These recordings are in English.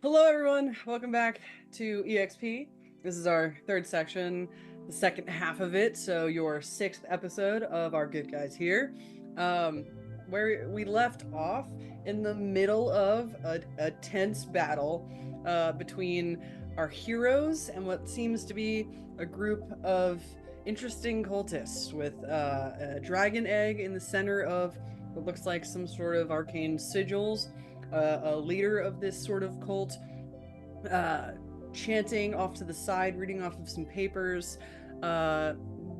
Hello everyone, welcome back to EXP. This is our third section, the second half of it, so your sixth episode of our Good Guys Here. Where we left off in the middle of a tense battle between our heroes and what seems to be a group of interesting cultists with a dragon egg in the center of what looks like some sort of arcane sigils. A leader of this sort of cult chanting off to the side, reading off of some papers,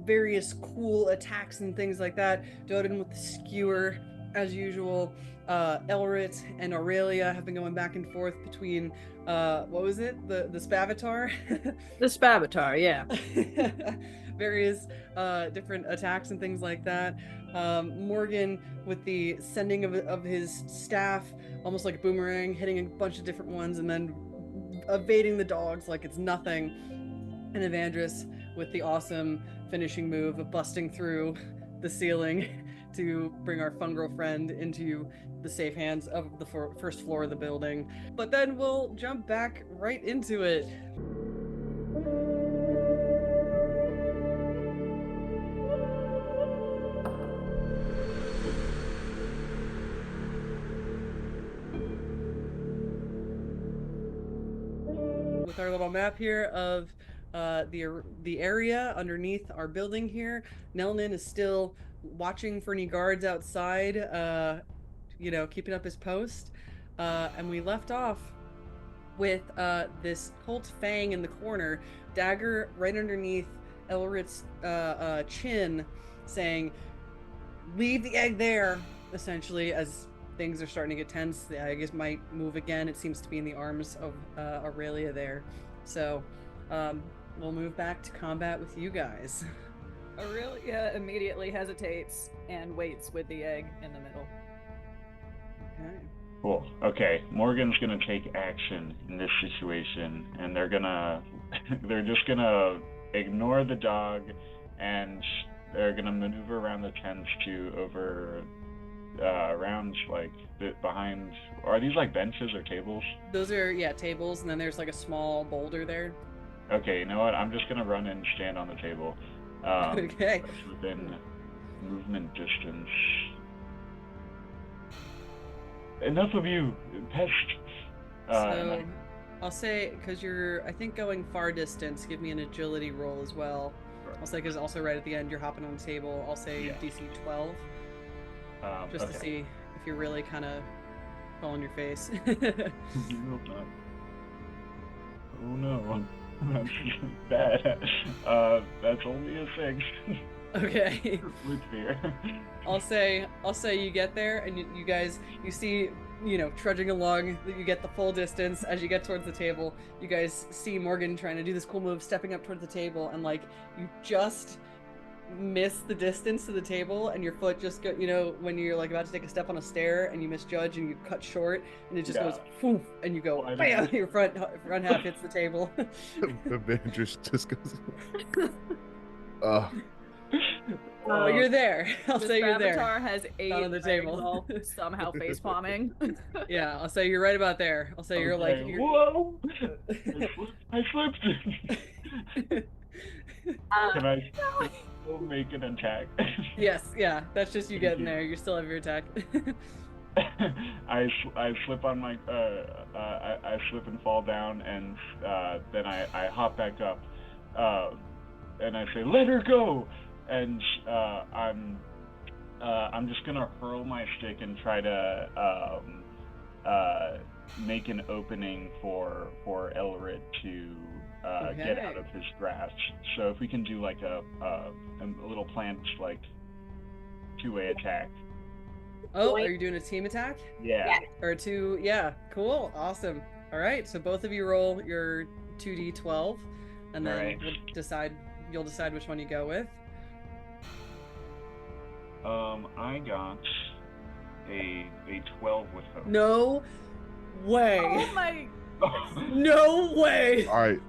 various cool attacks and things like that. Døden with the skewer, as usual. Elret and Aurelia have been going back and forth between, what was it? The Spavatar? The Spavatar, yeah. Various different attacks and things like that. Morgen with the sending of his staff, almost like a boomerang, hitting a bunch of different ones and then evading the dogs like it's nothing. And Evandris with the awesome finishing move of busting through the ceiling to bring our Fungril friend into the safe hands of the first floor of the building. But then we'll jump back right into it. With our little map here of the area underneath our building here, Landon is still watching for any guards outside, keeping up his post. And we left off with this cult fang in the corner, dagger right underneath Elret's chin, saying, "Leave the egg there," essentially, as things are starting to get tense. The egg might move again. It seems to be in the arms of Aurelia there. So we'll move back to combat with you guys. Aurelia immediately hesitates and waits with the egg in the middle. Okay. Cool. Okay, Morgan's gonna take action in this situation, and they're just gonna ignore the dog, and they're gonna maneuver around the tents around like behind. Are these like benches or tables? Those are tables, and then there's like a small boulder there. Okay, you know what? I'm just gonna run and stand on the table. Okay. That's within movement distance. Enough of you, pest. So I'll say, because you're, I think, going far distance, give me an agility roll as well. Sure. I'll say, because also right at the end you're hopping on the table. I'll say DC 12. Just to see if you're really kind of falling your face. Oh no, that's bad. That's only a 6. Okay. With fear. I'll say you get there and you guys, you see, trudging along, you get the full distance. As you get towards the table, you guys see Morgan trying to do this cool move, stepping up towards the table, and like you just miss the distance to the table, and your foot just go, when you're like about to take a step on a stair and you misjudge and you cut short, and it just goes poof, and you go bam, your front half hits the table. Evandris just goes Oh, you're there. I'll say you're there. Avatar has 8 on the table. Somehow face palming. Yeah, I'll say you're right about there. I'll say you're like, whoa! I slipped. Can I still make an attack? Yes, yeah. That's just you getting there. You still have your attack. I slip on my I slip and fall down, and then I hop back up, and I say, "Let her go!" And I'm just gonna hurl my stick and try to make an opening for Elret to get out of his grasp. So if we can do like a little plant, like 2-way attack. Oh, are you doing a team attack? Yeah. Or 2? Yeah. Cool. Awesome. All right. So both of you roll your 2d12, and then you'll decide which one you go with. I got a 12 with hope. No way. Oh my. No way. all right.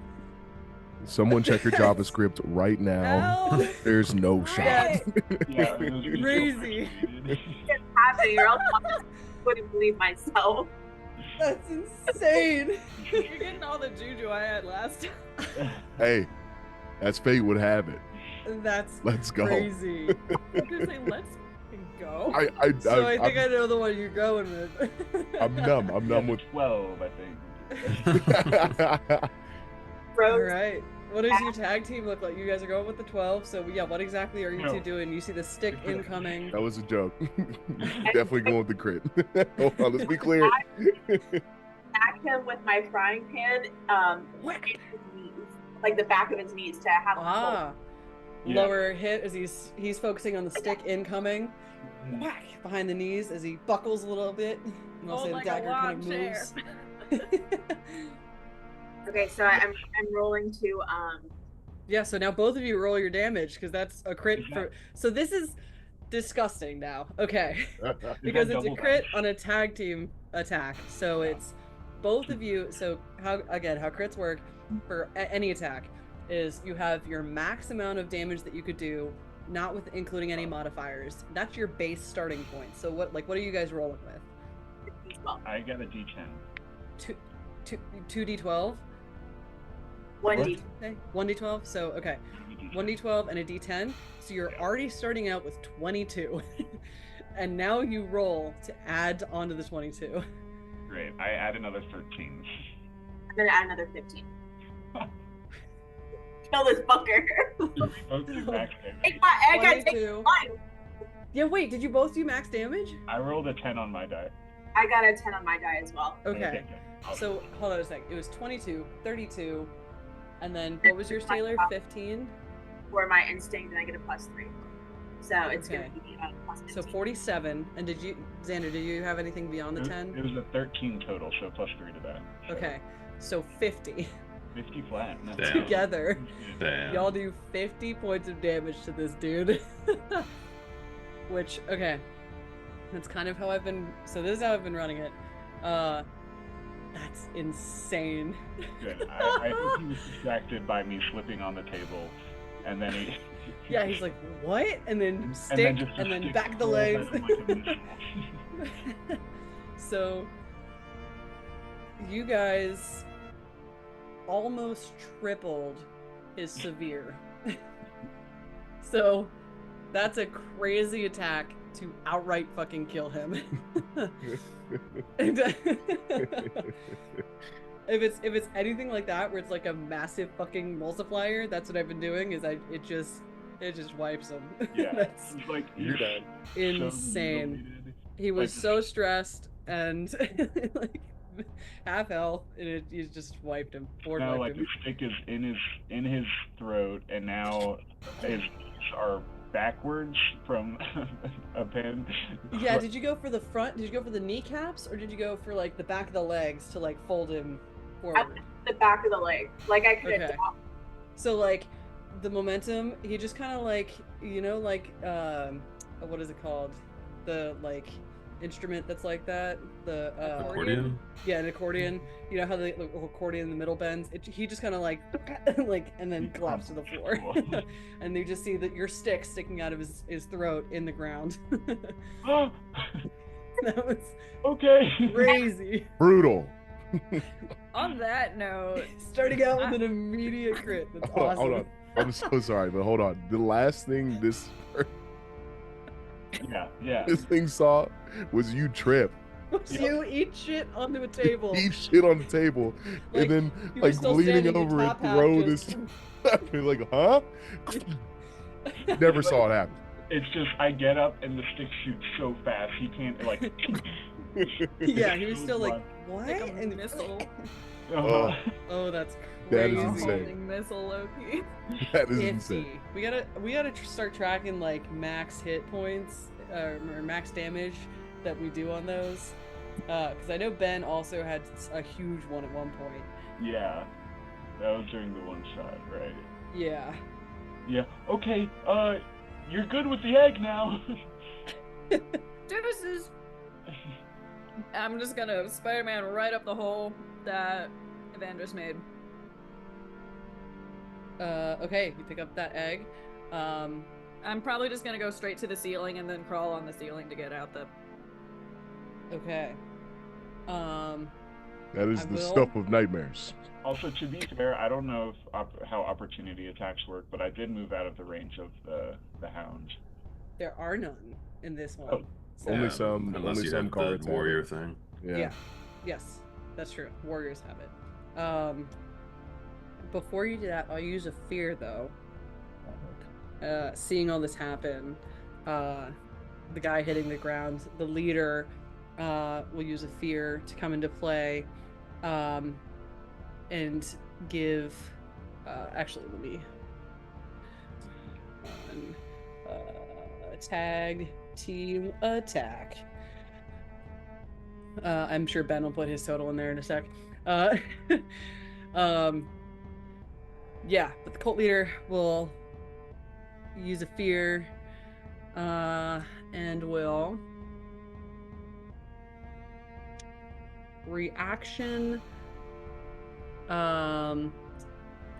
Someone check your JavaScript right now. Ow. There's no shot. Yeah, Crazy. It's happening, or else I wouldn't believe myself. That's insane. all the juju I had last time. Hey, as fate would have it. That's Let's go. crazy. I was gonna say, let's fucking go. I think I know the one you're going with. I'm numb. I'm numb with 12, I think. All right. What does your tag team look like? You guys are going with the 12. So yeah, what exactly are you two doing? You see the stick incoming. That was a joke. Definitely going with the crit. Hold on, let's be clear. Smack him with my frying pan, in his knees, like the back of his knees, to have him Lower hit as he's focusing on the stick incoming. Whack behind the knees as he buckles a little bit. And I'll say the dagger kind of moves. Okay, so I'm rolling to Yeah, so now both of you roll your damage because that's a crit for. So this is disgusting now. Okay, because it's a crit on a tag team attack. So it's both of you. So how crits work for any attack is you have your max amount of damage that you could do, not with including any modifiers. That's your base starting point. So what are you guys rolling with? I got a D10. 2d12. 1d. Okay, 1d12. So okay, 1d12 and a d10. So you're already starting out with 22, and now you roll to add onto the 22. Great. I add another 13. I'm gonna add another 15. Kill this fucker. Take my egg. I take mine. Yeah. Wait. Did you both do max damage? I rolled a 10 on my die. I got a 10 on my die as well. Okay. So hold on a sec. It was 22, 32, and then what was your Sailor? 15. For my instinct, and I get a +3. So it's gonna be plus 15. So 47. And did you, Xander? Did you have anything beyond the 10? It was a 13 total, so +3 to that. So. Okay. So 50. 50 flat. No. Together. Damn. Y'all do 50 points of damage to this dude. Which, okay. That's kind of how I've been. So this is how I've been running it. That's insane. Good. I think he was distracted by me slipping on the table, and then he. Yeah, he's like, what? And then stick, and then back the legs. So, you guys almost tripled his severe. So, that's a crazy attack to outright fucking kill him. And, if it's anything like that, where it's like a massive fucking multiplier, that's what I've been doing. Is it just wipes him. Yeah, That's like You're done. insane. He was so stressed and like half health, and you just wiped him. Now, like, the stick is in his throat, and now his knees are backwards from a pen. Yeah, did you go for the front? Did you go for the kneecaps, or did you go for like the back of the legs to like fold him forward? The back of the leg. Like I could have dropped. So like the momentum, he just kind of like, like what is it called? The like instrument that's like that, the accordion. Yeah, an accordion. You know how the accordion in the middle bends? He just kind of like and then collapsed to the floor. And you just see that your stick sticking out of his throat in the ground. That was crazy. Brutal. On that note, starting out with an immediate crit. That's awesome. Hold on. I'm so sorry, but hold on. The last thing this thing saw was you trip. You eat shit onto a table. Eat shit on the table, like, and then like leaning over and throw this. Like, huh? Never saw it happen. It's just I get up and the stick shoots so fast he can't like. Yeah, he was still like, what? Like a missile. Oh, that's crazy. That is insane. Missile Loki. That is insane. We gotta start tracking like max hit points or max damage that we do on those, because I know Ben also had a huge one at one point. Yeah, that was during the one shot, right? Yeah. Yeah. Okay. You're good with the egg now. Deuces. I'm just gonna Spider-Man right up the hole that Evandris made. Okay, you pick up that egg. I'm probably just gonna go straight to the ceiling and then crawl on the ceiling to get out the. Okay. That is the stuff of nightmares. Also, to be fair, I don't know how opportunity attacks work, but I did move out of the range of the hound. There are none in this one. Oh. So. Only some. Unless only you some have cards the warrior thing. Yeah. Yes, that's true. Warriors have it. Before you do that, I'll use a fear though. Seeing all this happen, the guy hitting the ground, the leader will use a fear to come into play, and give. Actually, let me. Tag team attack. I'm sure Ben will put his total in there in a sec. Yeah, but the cult leader will use a fear, and will reaction.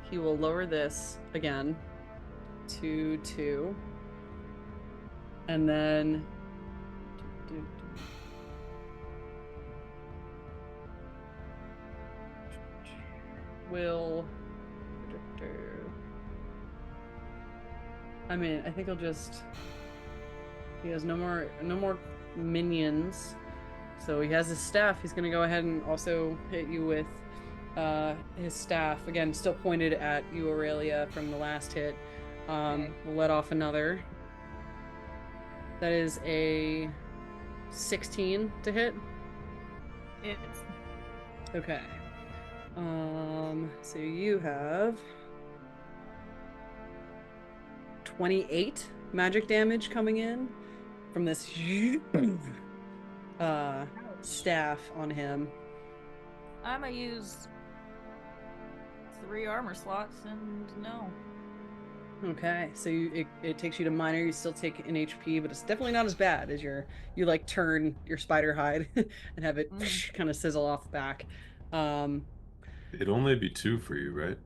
He will lower this again to 2, and then will. I mean, I think he'll just. He has no more minions, so he has his staff. He's gonna go ahead and also hit you with his staff again, still pointed at you, Aurelia, from the last hit. We'll let off another. That is a 16 to hit. It's Okay. So you have 28 magic damage coming in from this staff on him. I'm gonna use 3 armor slots and no. Okay, so it takes you to minor. You still take an HP, but it's definitely not as bad as you like turn your spider hide and have it kind of sizzle off back. It'd only be 2 for you, right?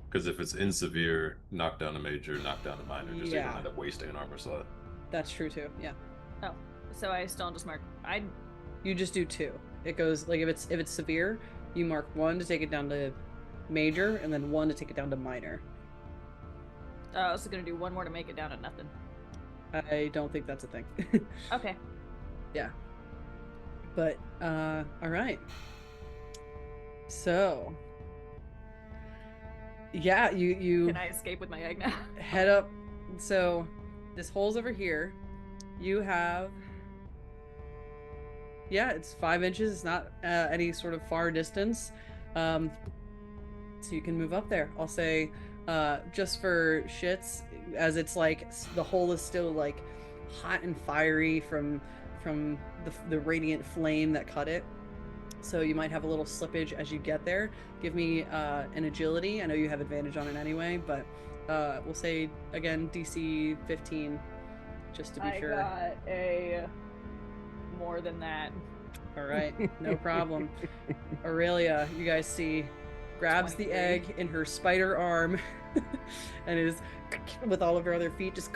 Because if it's in severe, knock down a major, knock down a minor, just so you don't end up wasting an armor slot. That's true too. Yeah. Oh, so I still just mark. You just do 2. It goes like if it's severe, you mark 1 to take it down to major, and then 1 to take it down to minor. I was gonna do 1 more to make it down to nothing. I don't think that's a thing. Okay. Yeah. But all right. So yeah, you Can I escape with my egg now? Head up. So this hole's over here. You have it's 5 inches. It's not any sort of far distance. So you can move up there. I'll say just for shits, as it's like the hole is still like hot and fiery from the radiant flame that cut it. So you might have a little slippage as you get there. Give me an agility. I know you have advantage on it anyway, but we'll say again DC 15 just to be sure. I got a more than that. All right, no problem. Aurelia, you guys see, grabs 23. The egg in her spider arm and is with all of her other feet just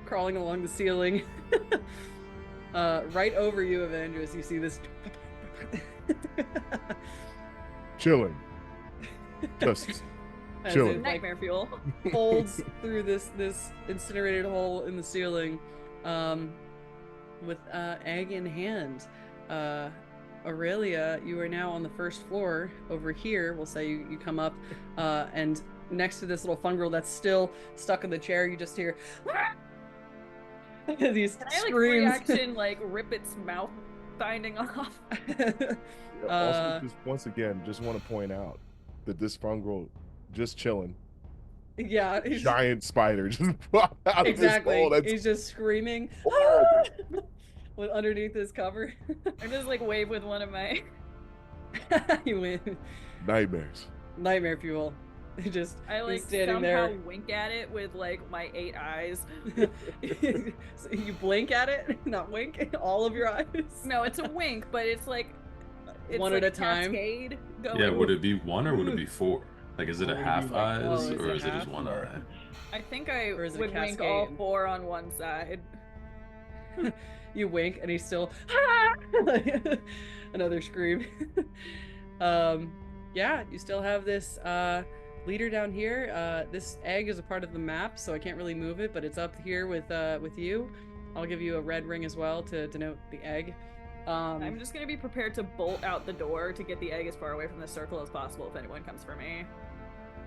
crawling along the ceiling. Right over you, Evandris, you see this chilling. Just chilling. Nightmare fuel. Folds through this incinerated hole in the ceiling, with egg in hand. Aurelia, you are now on the first floor over here. We'll say you come up, and next to this little fungril that's still stuck in the chair, you just hear these screams. Reaction, rip its mouth binding off. Also, just once again, just want to point out that this fungril just chilling. Yeah, giant spider just popped out exactly. Of this hole. He's just screaming with underneath his cover. I just wave with one of my. You win. Nightmare fuel. Just I standing somehow there. Wink at it with my 8 eyes. So you blink at it, not wink. All of your eyes. No, it's a wink, but it's one at a time. Going. Yeah, would it be 1 or would it be 4? Is it a half eyes or is it just 1 eye? I think I would cascade? wink all 4 on one side. You wink and he's still another scream. yeah, you still have this leader down here. This egg is a part of the map, so I can't really move it, but it's up here with you. I'll give you a red ring as well to denote the egg. I'm just gonna be prepared to bolt out the door to get the egg as far away from the circle as possible if anyone comes for me.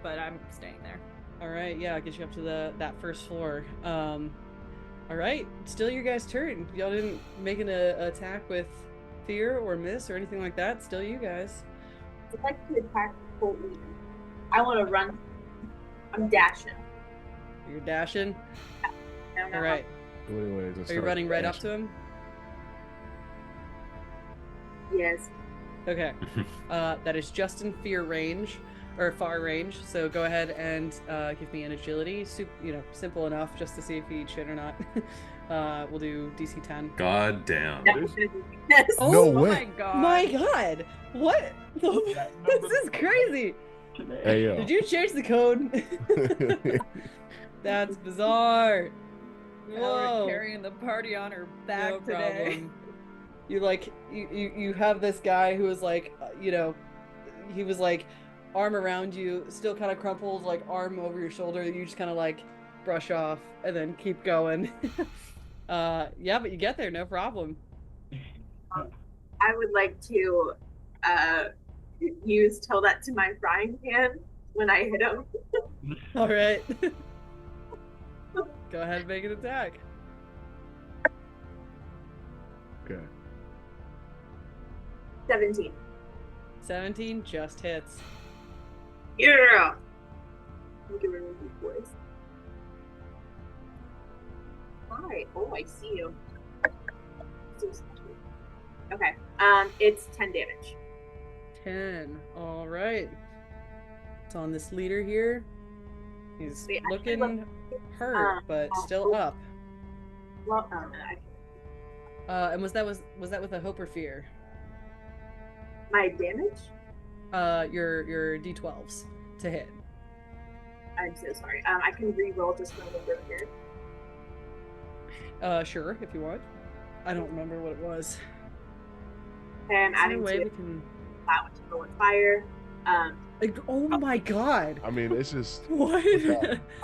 But I'm staying there. All right, yeah, I'll get you up to that first floor. All right, still your guys' turn. Y'all didn't make an attack with fear or miss or anything like that. Still you guys. I'd like to attack Colton. I want to run. I'm dashing. You're dashing. No. All right. Wait, Are you running right up to him? Yes. Okay. That is just in fear range, or far range. So go ahead and give me an agility. Simple enough just to see if he shit or not. We'll do DC 10. God damn. Yes. No way. My god. My god! What? This is crazy! Hey, yo. Did you change the code? That's bizarre. Whoa. We're carrying the party on her back today. You have this guy who is like, he was like arm around you, still kind of crumpled, like arm over your shoulder. You just kind of like brush off and then keep going. Yeah, but you get there, no problem. I would like to tell that to my frying pan when I hit him. All right. Go ahead and make an attack. Okay. 17. 17 just hits. Yeah. Look at my voice. Hi. Oh, I see you. Okay. It's 10 damage. 10. All right. It's on this leader here. He's looking hurt, but still up. Well, and was that with a hope or fear? my damage? Your d12s to hit. I'm so sorry. I can re-roll just for a little bit here. Sure, if you want. I don't remember what it was. Okay, I'm adding way to we can. that one to go with fire. Oh my god. I mean, it's just. What?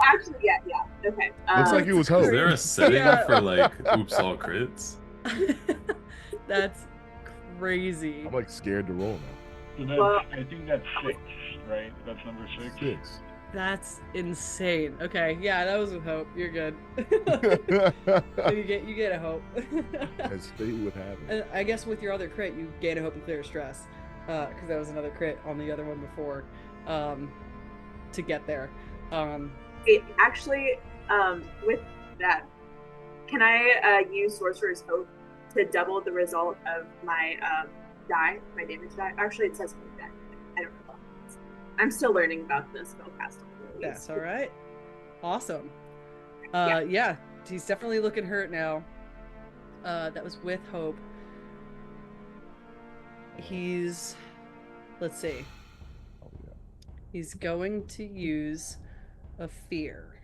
Actually, yeah. Okay. Looks like it was hope. Is there a setting for like oops all crits? That's crazy. I'm like scared to roll now. So I think that's 6, right? That's number 6. 6. That's insane. Okay, yeah, that was with hope. You're good. you get a hope. As fate would have it. And I guess with your other crit, you gain a hope and clear stress, because that was another crit on the other one before, to get there. Actually, with that, can I use Sorcerer's Hope to double the result of my die, my damage die? Actually, it says that. I don't know. I'm still learning about the spellcasting. That's all right. Awesome. Yeah, he's definitely looking hurt now. That was with hope. Let's see. Oh, yeah. He's going to use a fear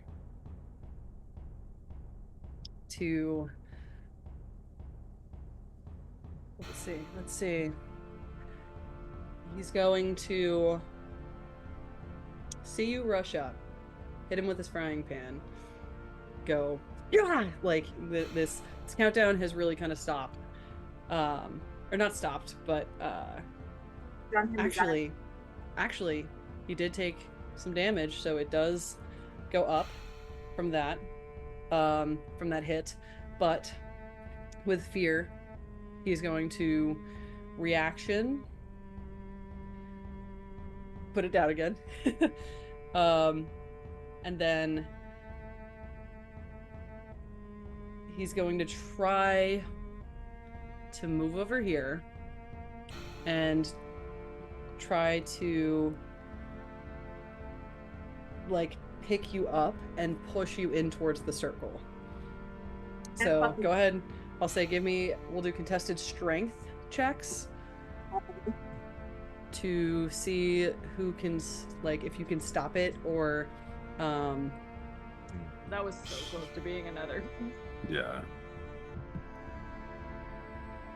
to. Let's see. He's going to see you rush up, hit him with his frying pan, go, yeah! Like, this countdown has really kind of stopped. Or not stopped, but, actually, he did take some damage, so it does go up from that hit, but with fear, he's going to reaction, put it down again, and then he's going to try to move over here and try to like pick you up and push you in towards the circle. So go ahead. I'll say we'll do contested strength checks to see who can, like, if you can stop it or That was so close to being another. Yeah.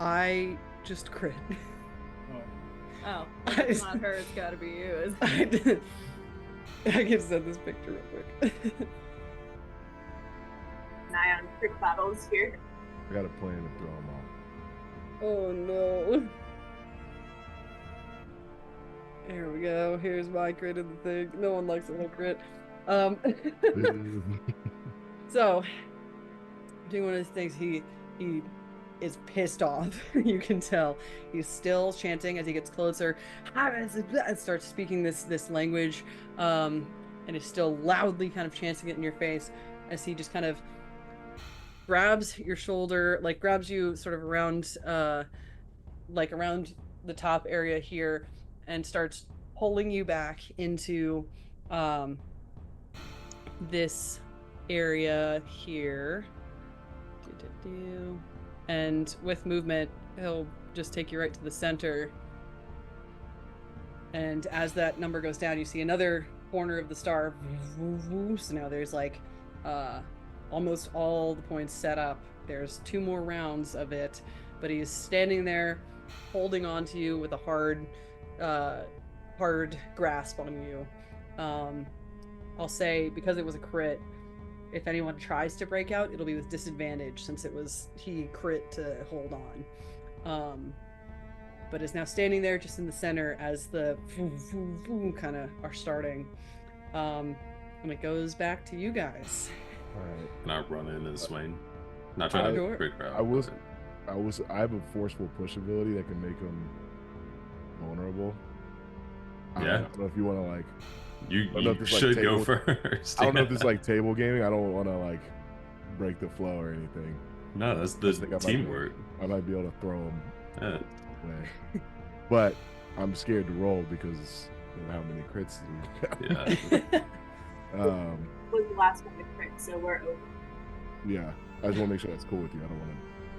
I just crit. Oh, if it's not her, it's gotta be you. I can send this picture real quick. An eye on quick battles here. I got a plan to throw them off. Oh no. Here we go. Here's my crit of the thing. No one likes a little crit. So, doing one of his things, he is pissed off. You can tell. He's still chanting as he gets closer. And starts speaking this language, and is still loudly kind of chanting it in your face as he just kind of grabs your shoulder, like grabs you sort of around, like around the top area here, and starts pulling you back into this area here. And with movement, he'll just take you right to the center. And as that number goes down, you see another corner of the star. So now there's like almost all the points set up. There's 2 more rounds of it, but he's standing there holding on to you with a hard grasp on you. I'll say, because it was a crit, if anyone tries to break out, it'll be with disadvantage since he crit to hold on. But is now standing there just in the center as the kind of are starting. And it goes back to you guys. All right. Can I run in and swing? Not trying to break her out. I have a forceful push ability that can make them vulnerable. I don't know if you want to like. You should go first. I don't know if this is like table gaming. I don't want to like break the flow or anything. No, that's the teamwork. I might be able to throw them away. But I'm scared to roll because of how many crits we got. Yeah. Was the last one to crit, so we're over. Yeah, I just want to make sure that's cool with you. I don't want to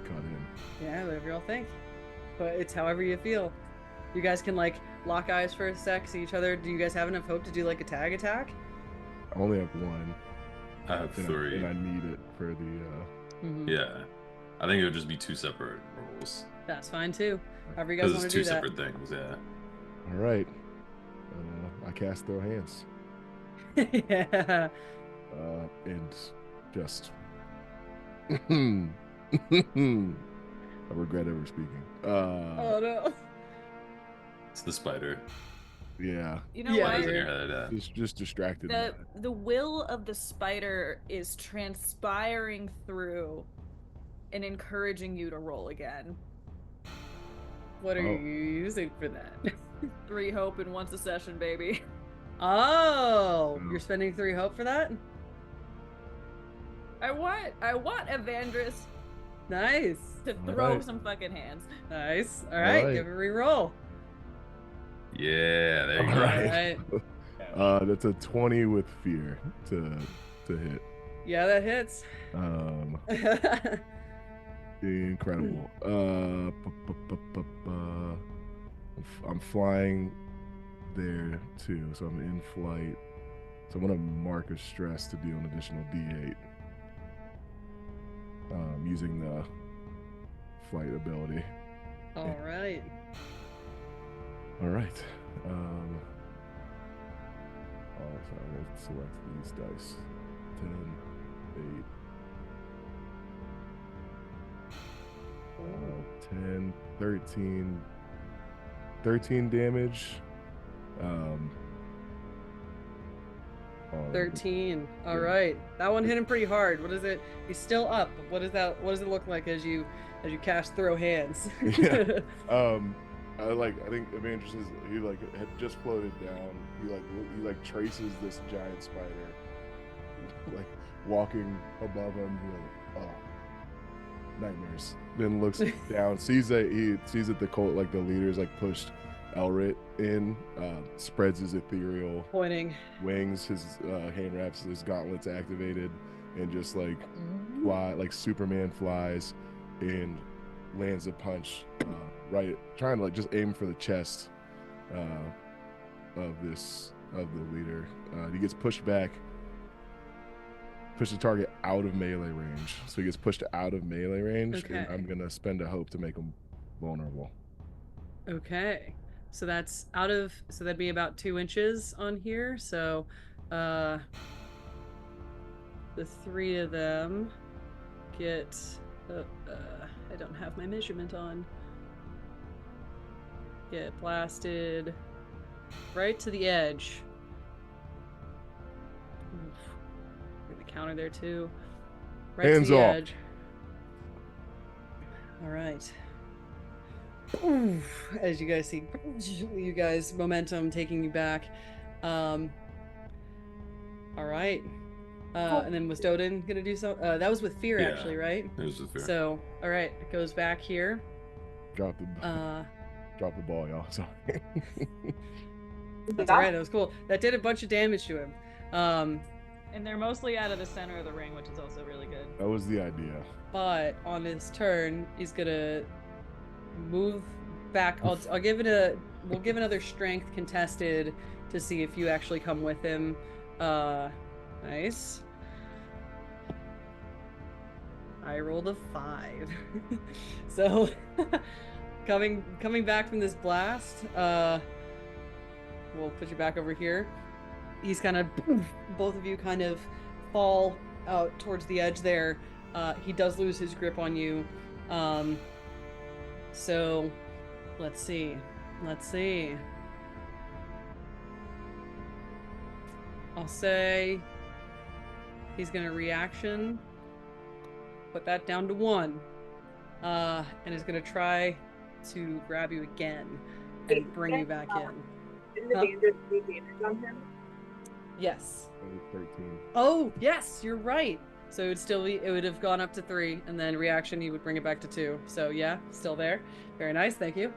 cut in. Yeah, whatever y'all think. But it's however you feel. You guys can like lock eyes for a sec, see each other. Do you guys have enough hope to do like a tag attack? I only have 1. I have 3. And I need it for the Yeah. I think it would just be 2 separate rolls. That's fine too. However you guys want to do that. Because it's 2 separate things, yeah. Alright. I cast Throw Hands. Yeah. And just I regret ever speaking. Oh no. It's the spider. Yeah. You know Yeah, what? In your head, It's just distracted. The will of the spider is transpiring through and encouraging you to roll again. What are you using for that? 3 hope in once a session, baby. Oh, you're spending 3 hope for that? I want Evandris Nice. to throw some fucking hands. Nice. All right, give it a re-roll. Yeah, there you go. Right. That's a 20 with fear to hit. Yeah, that hits. Incredible. I'm flying there too, so I'm in flight. So I'm gonna mark a stress to deal an additional D8. Using the flight ability. All right. All right. So I'm going to select these dice. 10, 8, 10, 13. 13 damage. 13. All right. That one hit him pretty hard. What is it? He's still up. What is that? What does it look like as you cast Throw Hands? Yeah. I think Evandris had just floated down. He traces this giant spider, like walking above him. He's like, oh, nightmares. Then looks down, sees that the leader's like pushed Elret in, spreads his ethereal Pointing wings, his hand wraps, his gauntlets activated, and just fly like Superman flies and lands a punch right, trying to just aim for the chest of the leader. He gets pushed back, push the target out of melee range. So he gets pushed out of melee range, Okay. and I'm gonna spend a hope to make him vulnerable. Okay. So that's so that'd be about 2 inches on here. So, the 3 of them get. I don't have my measurement on. Get blasted right to the edge. Oof. Get the counter there too. Right Hands to the off. edge. All right. Oof. As you guys see, you guys momentum taking you back. All right. And then was Døden gonna do so? That was with fear, Yeah, actually, right? It was with fear. So, all right, it goes back here. Drop the ball, y'all. Sorry. That's all right. That was cool. That did a bunch of damage to him. And they're mostly out of the center of the ring, which is also really good. That was the idea. But on his turn, he's gonna move back. We'll give another strength contested to see if you actually come with him. Nice. I rolled a 5. So coming back from this blast, we'll put you back over here. He's kind of, both of you kind of fall out towards the edge there. He does lose his grip on you. So let's see. I'll say he's gonna reaction, put that down to 1, and is gonna try to grab you again and bring you back in. Didn't Evandris do damage on him? Yes. 13. Oh, yes, you're right. So it would have gone up to 3, and then reaction, he would bring it back to 2. So yeah, still there. Very nice, thank you.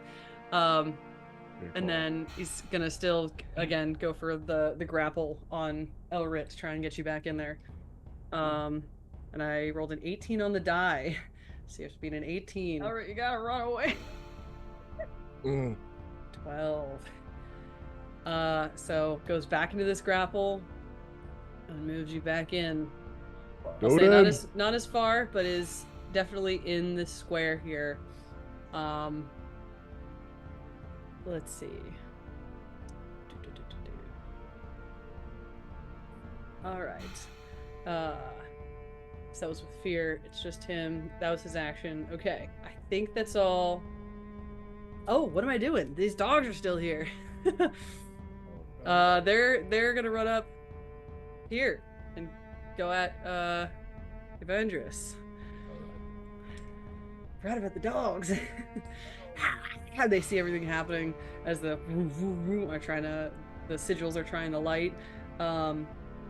And then he's gonna still again go for the grapple on Elret to try and get you back in there. And I rolled an 18 on the die. So you have to beat an 18. Elret, you gotta run away. 12. So goes back into this grapple and moves you back in. I'll say not as far, but is definitely in the square here. Let's see. All right. So that was with fear. It's just him. That was his action. Okay. I think that's all. Oh, what am I doing? These dogs are still here. They're gonna run up here and go at Evandris. Forgot about the dogs. How they see everything happening as the sigils are trying to light.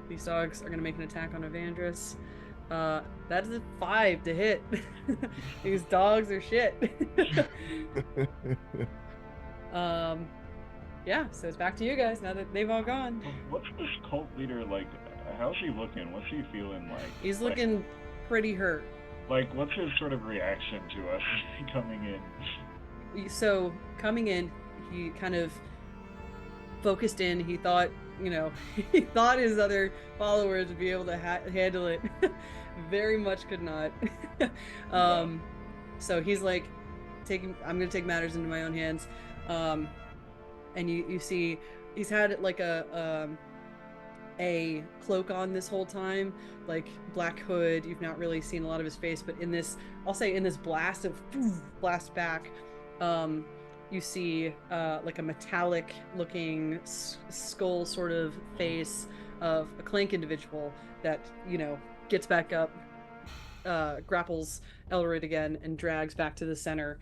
These dogs are gonna make an attack on Evandris. That is a 5 to hit. These dogs are shit. Yeah, so it's back to you guys now that they've all gone. What's this cult leader like? How's he looking? What's he feeling like? He's looking pretty hurt. Like, what's his sort of reaction to us coming in? So, coming in, he kind of focused in. He thought, he thought his other followers would be able to handle it. Very much could not. So he's like, I'm going to take matters into my own hands. And you see, he's had like a cloak on this whole time, like black hood. You've not really seen a lot of his face, but in this blast back, you see like a metallic looking skull sort of face of a Clank individual that gets back up, grapples Elret again and drags back to the center.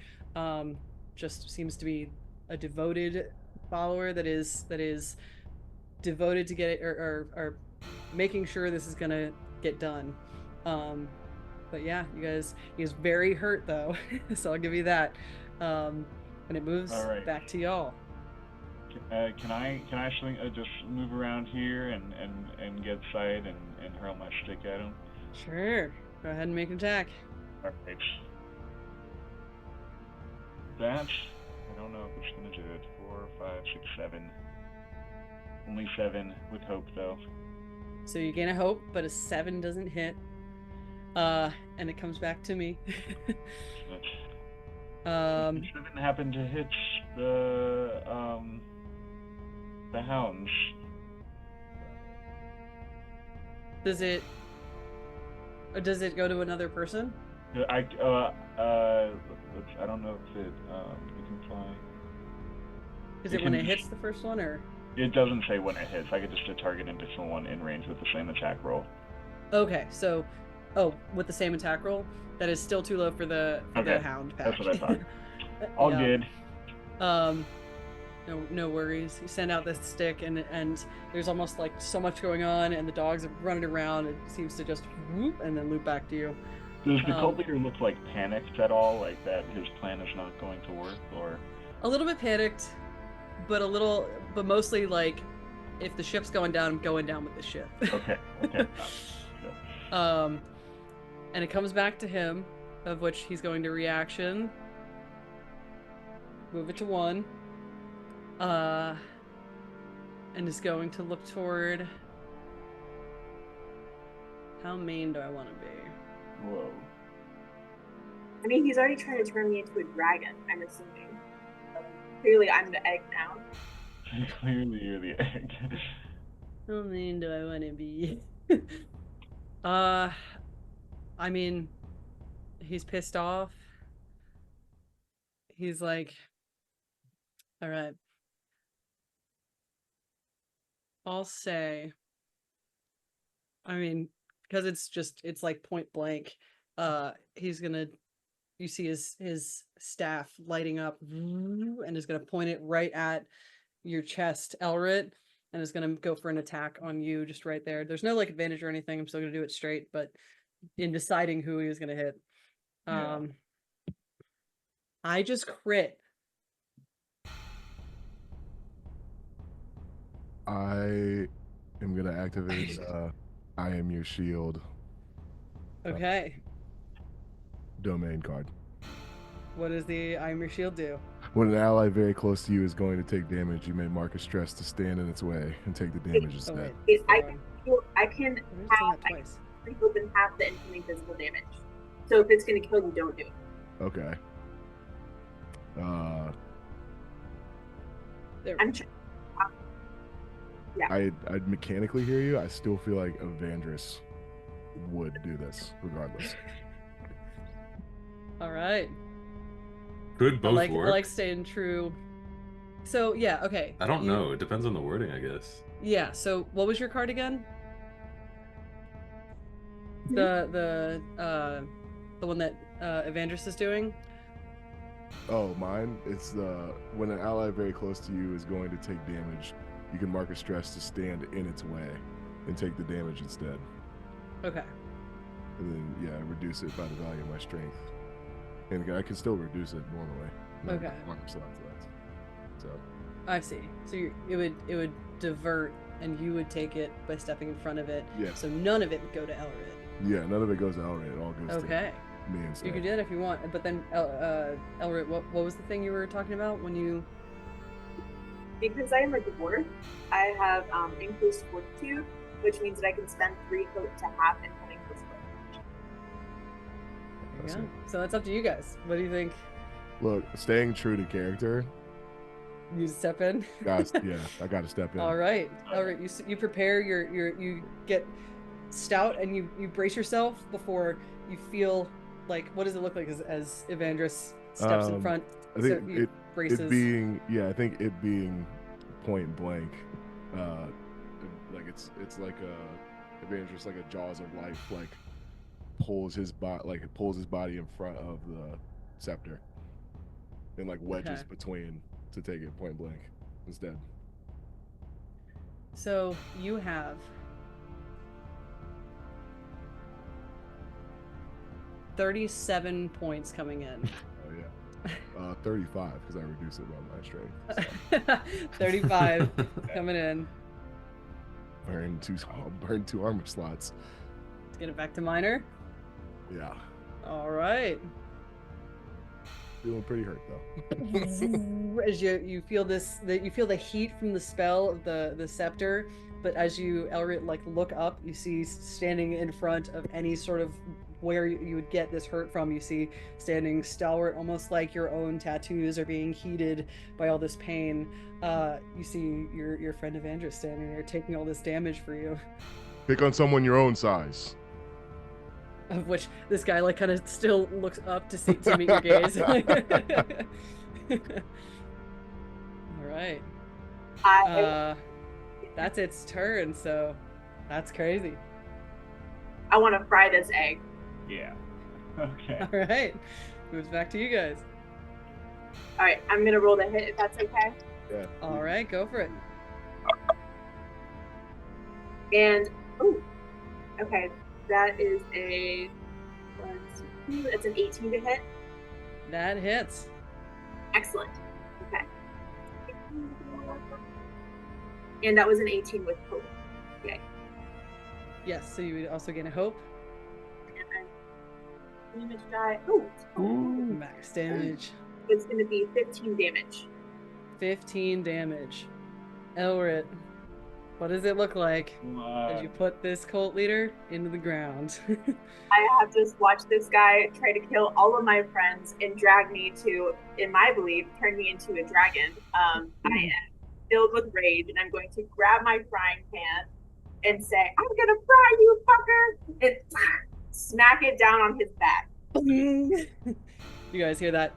Just seems to be a devoted follower that is devoted to get it or making sure this is gonna get done. But yeah, you guys, he's very hurt though. So I'll give you that. And it moves back to y'all. Can I actually just move around here and get sight and hurl my stick at him? Sure. Go ahead and make an attack. Alright. That, I don't know if it's gonna do it. 4, 5, 6, 7. Only 7 with hope though. So you gain a hope, but a 7 doesn't hit. And it comes back to me. Um, Something happened to hit the hounds. does it go to another person? I don't know if it can fly. Is it when it hits the first one, or? It doesn't say when it hits. I could just target an additional one in range with the same attack roll. Okay, so, with the same attack roll, that is still too low for the hound pack. That's what I thought. All good. No worries. You send out this stick, and there's almost like so much going on, and the dogs are running around. It seems to just whoop and then loop back to you. Does the cult leader look like panicked at all, like that his plan is not going to work, or? A little bit panicked, but mostly like, if the ship's going down, I'm going down with the ship. Okay. And it comes back to him, of which he's going to reaction. Move it to 1. And is going to look toward... How mean do I want to be? Whoa. I mean, he's already trying to turn me into a dragon, I'm assuming. Clearly, I'm the egg now. Clearly, you're the egg. How mean do I want to be? I mean, he's pissed off. He's like, all right. I'll say, I mean, because it's like point blank, he's gonna, you see his staff lighting up and is gonna point it right at your chest, Elret, and is gonna go for an attack on you just right there. There's no like advantage or anything. I'm still gonna do it straight, but in deciding who he was gonna hit. I just crit. I am gonna activate I am your shield. Okay. Domain card. What does the I am your shield do? When an ally very close to you is going to take damage, you may mark a stress to stand in its way and take the damage instead. I can open half the incoming physical damage. So if it's going to kill you, don't do it. Okay. I'd mechanically hear you. I still feel like Evandris would do this regardless. All right. Could both work. I like staying true. So yeah, okay. I don't know. It depends on the wording, I guess. Yeah. So what was your card again? The one that Evandris is doing. Oh, mine. It's when an ally very close to you is going to take damage, you can mark a stress to stand in its way and take the damage instead. Okay. And then reduce it by the value of my strength. And I can still reduce it normally. Okay. So. I see. So it would divert, and you would take it by stepping in front of it. Yeah. So none of it would go to Elret. Yeah, none of it goes to Elret. It all goes to me instead. You can do that if you want. But then Elret, what was the thing you were talking about when you? Because I am a dwarf, I have increased fortitude, which means that I can spend 3 foot to half in cutting this foot. Yeah. So that's up to you guys. What do you think? Look, staying true to character. You step in. I gotta step in. All right. You prepare you get stout and you brace yourself before you feel like, what does it look like as Evandris steps in front? I think I think it being point blank, like it's like Evandris, like a jaws of life, like pulls his body in front of the scepter and like wedges between to take it point blank instead. So you have 37 points coming in. Oh yeah. 35 because I reduced it by my strength. So. 35 coming in. Burn 2 armor slots. Let's get it back to minor. Yeah. All right. Feeling pretty hurt though. As you feel you feel the heat from the spell of the scepter, but as you Elret look up, you see standing in front of any sort of where you would get this hurt from. You see standing stalwart, almost like your own tattoos are being heated by all this pain. You see your friend Evandris standing there taking all this damage for you. Pick on someone your own size. Of which this guy like kind of still looks up to meet your gaze. All right. That's its turn, so that's crazy. I want to fry this egg. Yeah. Okay. All right. Moves back to you guys. All right, I'm gonna roll the hit if that's okay. Yeah. All right, go for it. And okay, that is it's an 18 to hit. That hits. Excellent. Okay. And that was an 18 with hope. Okay. Yes, so you would also gain a hope. And damage die. Max damage. It's going to be 15 damage. 15 damage. Elret, what does it look like as you put this cult leader into the ground? I have just watched this guy try to kill all of my friends and drag me to, in my belief, turn me into a dragon. I am filled with rage, and I'm going to grab my frying pan and say, "I'm gonna fry you, fucker!" and smack it down on his back. You guys hear that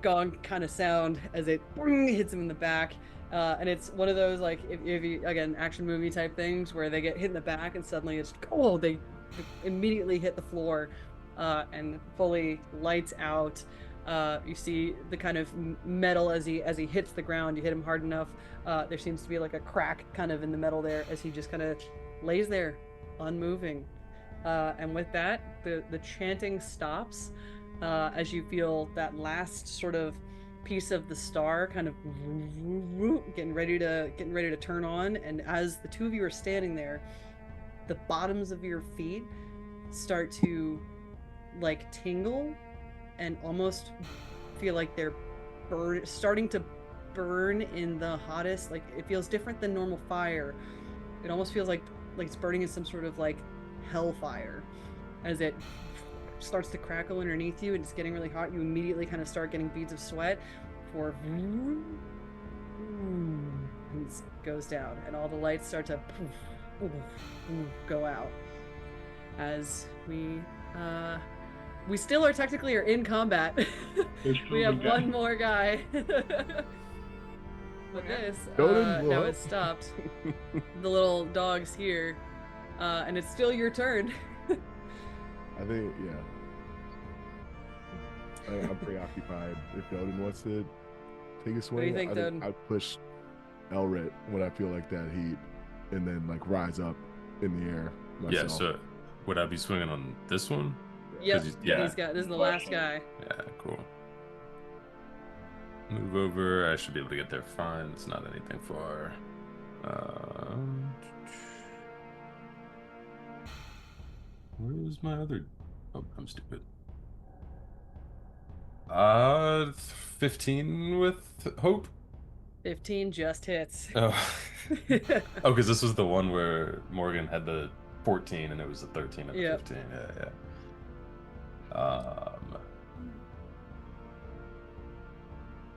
gong kind of sound as it hits him in the back. And it's one of those, like, if you, again, action movie type things where they get hit in the back and suddenly they immediately hit the floor and fully lights out. You see the kind of metal as he hits the ground. You hit him hard enough. There seems to be like a crack kind of in the metal there as he just kind of lays there, unmoving. And with that, the chanting stops as you feel that last sort of piece of the star kind of getting ready to turn on. And as the two of you are standing there, the bottoms of your feet start to like tingle and almost feel like they're starting to burn in the hottest, like it feels different than normal fire. It almost feels like it's burning in some sort of like hellfire. As it starts to crackle underneath you and it's getting really hot, you immediately kind of start getting beads of sweat before it goes down and all the lights start to go out as we still are technically in combat. We have one more guy. But this now it's stopped. The little dog's here, and it's still your turn. I think, yeah. I'm preoccupied. If Døden wants to take a swing, What do you think, Døden? I'd push Elret when I feel like that heat, and then like rise up in the air myself. Yeah, so would I be swinging on this one? Yep. This is the last guy. Yeah, cool. Move over. I should be able to get there fine. It's not anything far. Where's my other? Oh, I'm stupid. 15 with hope. 15 just hits. Oh, because this was the one where Morgan had the 14 and it was the 13 and the 15. Yeah.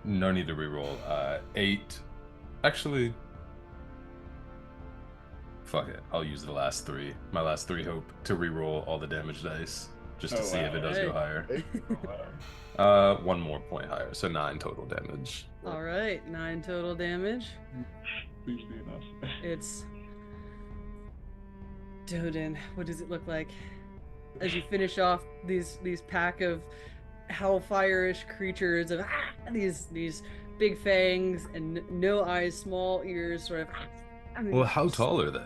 No need to reroll. 8. Actually, fuck it. I'll use the last 3. My last 3 hope to reroll all the damage dice just to see if it does go higher. One more point higher, so 9 total damage. All right, 9 total damage. Please be enough. It's Døden. What does it look like as you finish off these pack of hellfire-ish creatures of these big fangs and no eyes, small ears, sort of. Well, how tall are they?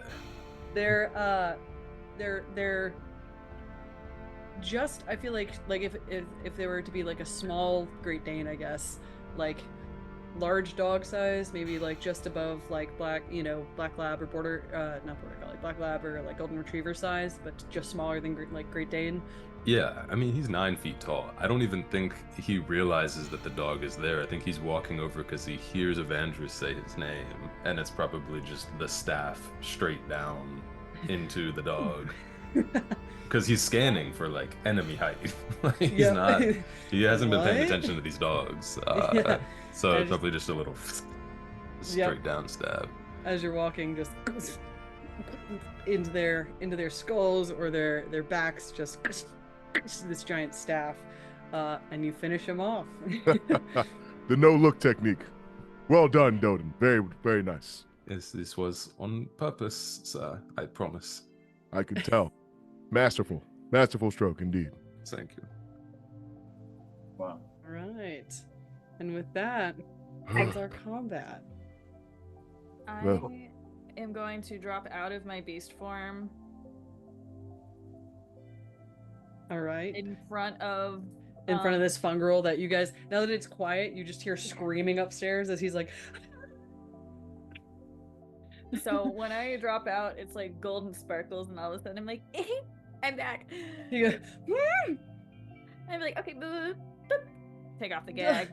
They're just, I feel like if they were to be like a small Great Dane, I guess, like large dog size, maybe like just above like black lab or not border collie, black lab or like golden retriever size, but just smaller than Great Dane. Yeah, I mean, he's 9 feet tall. I don't even think he realizes that the dog is there. I think he's walking over because he hears Evandris say his name, and it's probably just the staff straight down into the dog. because he's scanning for like enemy height. Like, he's Yep. not. He hasn't been paying What? attention to these dogs. Yeah. So just- probably just a little straight down stab. As you're walking, just into their skulls or their backs, just this giant staff, and you finish him off. The no-look technique. Well done, Døden. Very, very nice. Yes, this was on purpose, sir. I promise. I could tell. Masterful stroke indeed. Thank you. Wow. All right, and with that ends our combat. I Well. am going to drop out of my beast form All right. in front of This Fungril that you guys, now that it's quiet, you just hear screaming upstairs as he's like, So when I drop out, it's like golden sparkles, and all of a sudden I'm like, I'm back. you go, "Hmm." I'm like, okay, boop, boop. Take off the gag.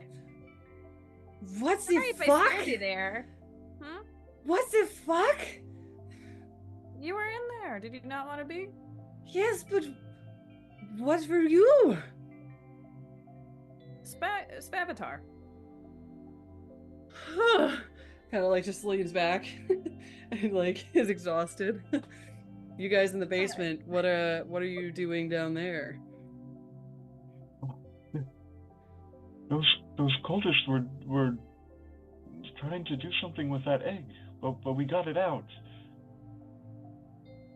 What's the Sorry if I fuck? scared you there. Huh? What the fuck? You were in there. Did you not want to be? Yes, but what were you? Spavatar. Kind of like just leans back and like is exhausted. You guys in the basement, what are you doing down there? Those cultists were trying to do something with that egg, but we got it out.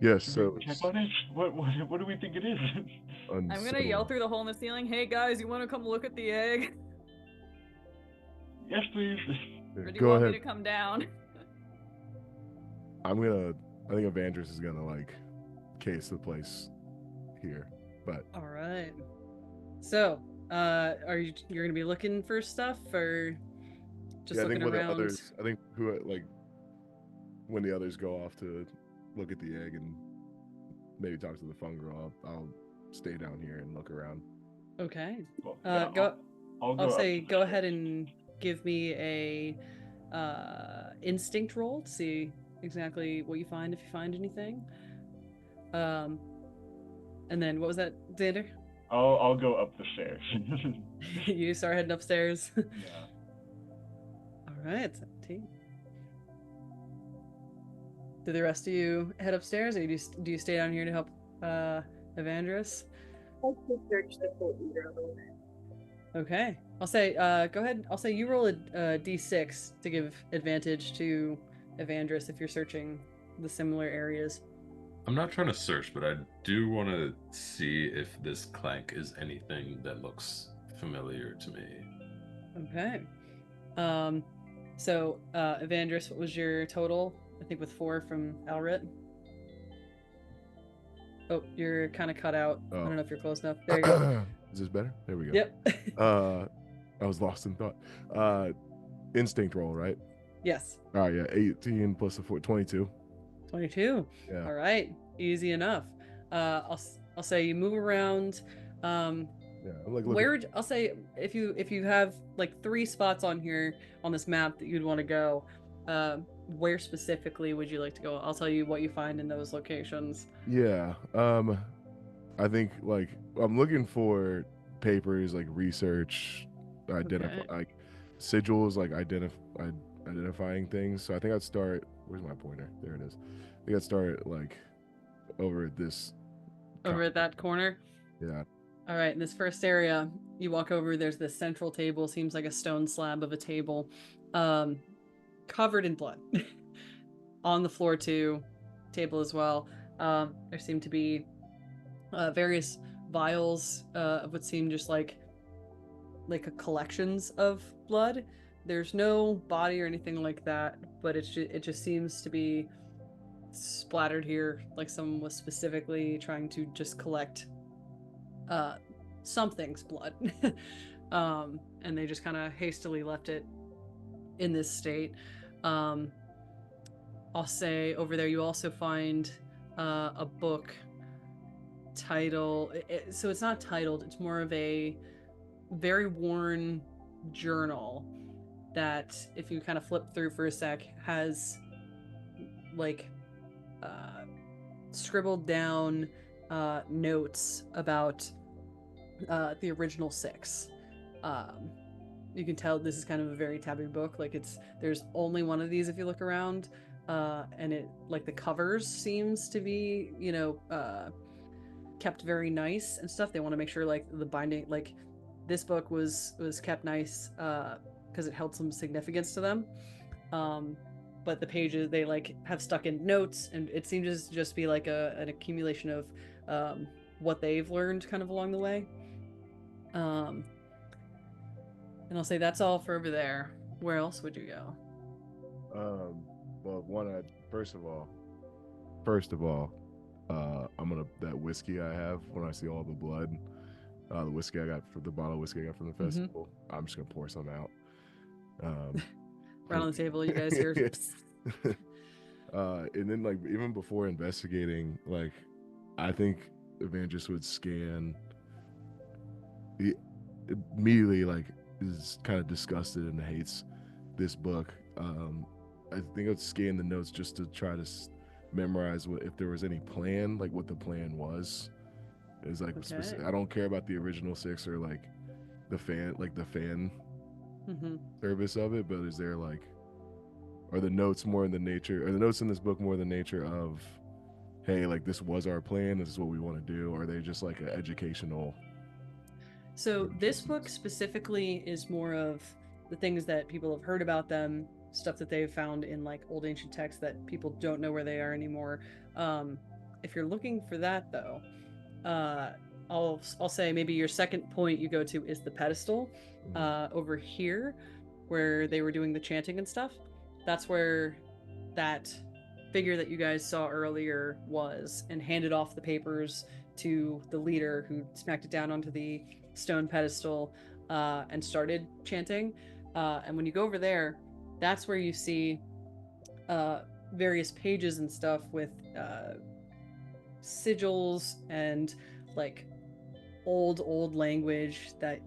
Yes, Should so we check on it? What do we think it is? I'm gonna yell through the hole in the ceiling. Hey guys, you want to come look at the egg? Yes, please. Or do you Go want ahead. me to come down? I think Evandris is gonna like case the place here, but All right. So, you're gonna be looking for stuff or just yeah, I looking think when around? the others, I think who like when the others go off to look at the egg and maybe talk to the Fungril, I'll stay down here and look around. Okay. Well, yeah, I'll I'll up say to go the ahead stairs. and give me a instinct roll to see exactly what you find if you find anything. And then what was that, Xander? I'll go up the stairs. You start heading upstairs. Yeah. All right, 17. Do the rest of you head upstairs, or do you stay down here to help Evandris? Let's just search the full eater a little bit. Okay. I'll say, go ahead. I'll say you roll a d6 to give advantage to Evandris if you're searching the similar areas. I'm not trying to search, but I do want to see if this clank is anything that looks familiar to me. Okay. So, Evandris, what was your total? I think with 4 from Elret. Oh, you're kind of cut out. I don't know if you're close enough. There you go. Is this better? There we go. Yep. I was lost in thought. Instinct roll, right? Yes. Oh yeah, 18 plus the 4, 22. 22. Yeah. All right. Easy enough. I'll say you move around. Yeah, I'm like looking. Where I'll say if you have like 3 spots on here on this map that you'd want to go, where specifically would you like to go? I'll tell you what you find in those locations. Yeah. I think like I'm looking for papers like research, identify Okay. like sigils, like identifying things. So I think I'd start. Where's my pointer? There it is. I think I'd start like over at this. Over at that corner. Yeah. All right, in this first area, you walk over, there's this central table, seems like a stone slab of a table, covered in blood. On the floor too, table as well. There seem to be various vials of what seem just like a collections of blood. There's no body or anything like that, but it just seems to be splattered here, like someone was specifically trying to just collect something's blood. And they just kind of hastily left it in this state. I'll say over there you also find a book title. So it's not titled, it's more of a very worn journal that if you kind of flip through for a sec has like scribbled down notes about the original 6. You can tell this is kind of a very taboo book. Like there's only one of these if you look around, and it like the covers seems to be kept very nice and stuff. They want to make sure like the binding, like this book was kept nice because it held some significance to them. But the pages they like have stuck in notes, and it seems to just be like an accumulation of what they've learned kind of along the way. And I'll say that's all for over there. Where else would you go? Well, first of all, I'm gonna that whiskey I have when I see all the blood, the whiskey I got for the bottle of whiskey I got from the festival. I'm just gonna pour some out. Right on the table, you guys hear. And then like even before investigating, like I think Evandris would scan. He immediately like is kind of disgusted and hates this book. I think I'd scan the notes just to try to memorize if there was any plan, like what the plan was. Is like I don't care about the original 6 or like the fan service of it, but is there like are the notes more in the nature, are the notes in this book more in the nature of, hey, like this was our plan, this is what we want to do, or are they just like an educational? So this book specifically is more of the things that people have heard about them, stuff that they've found in like old ancient texts that people don't know where they are anymore. If you're looking for that though, I'll say maybe your second point you go to is the pedestal over here where they were doing the chanting and stuff. That's where that figure that you guys saw earlier was, and handed off the papers to the leader, who smacked it down onto the stone pedestal and started chanting. And when you go over there, that's where you see various pages and stuff with sigils and like old language that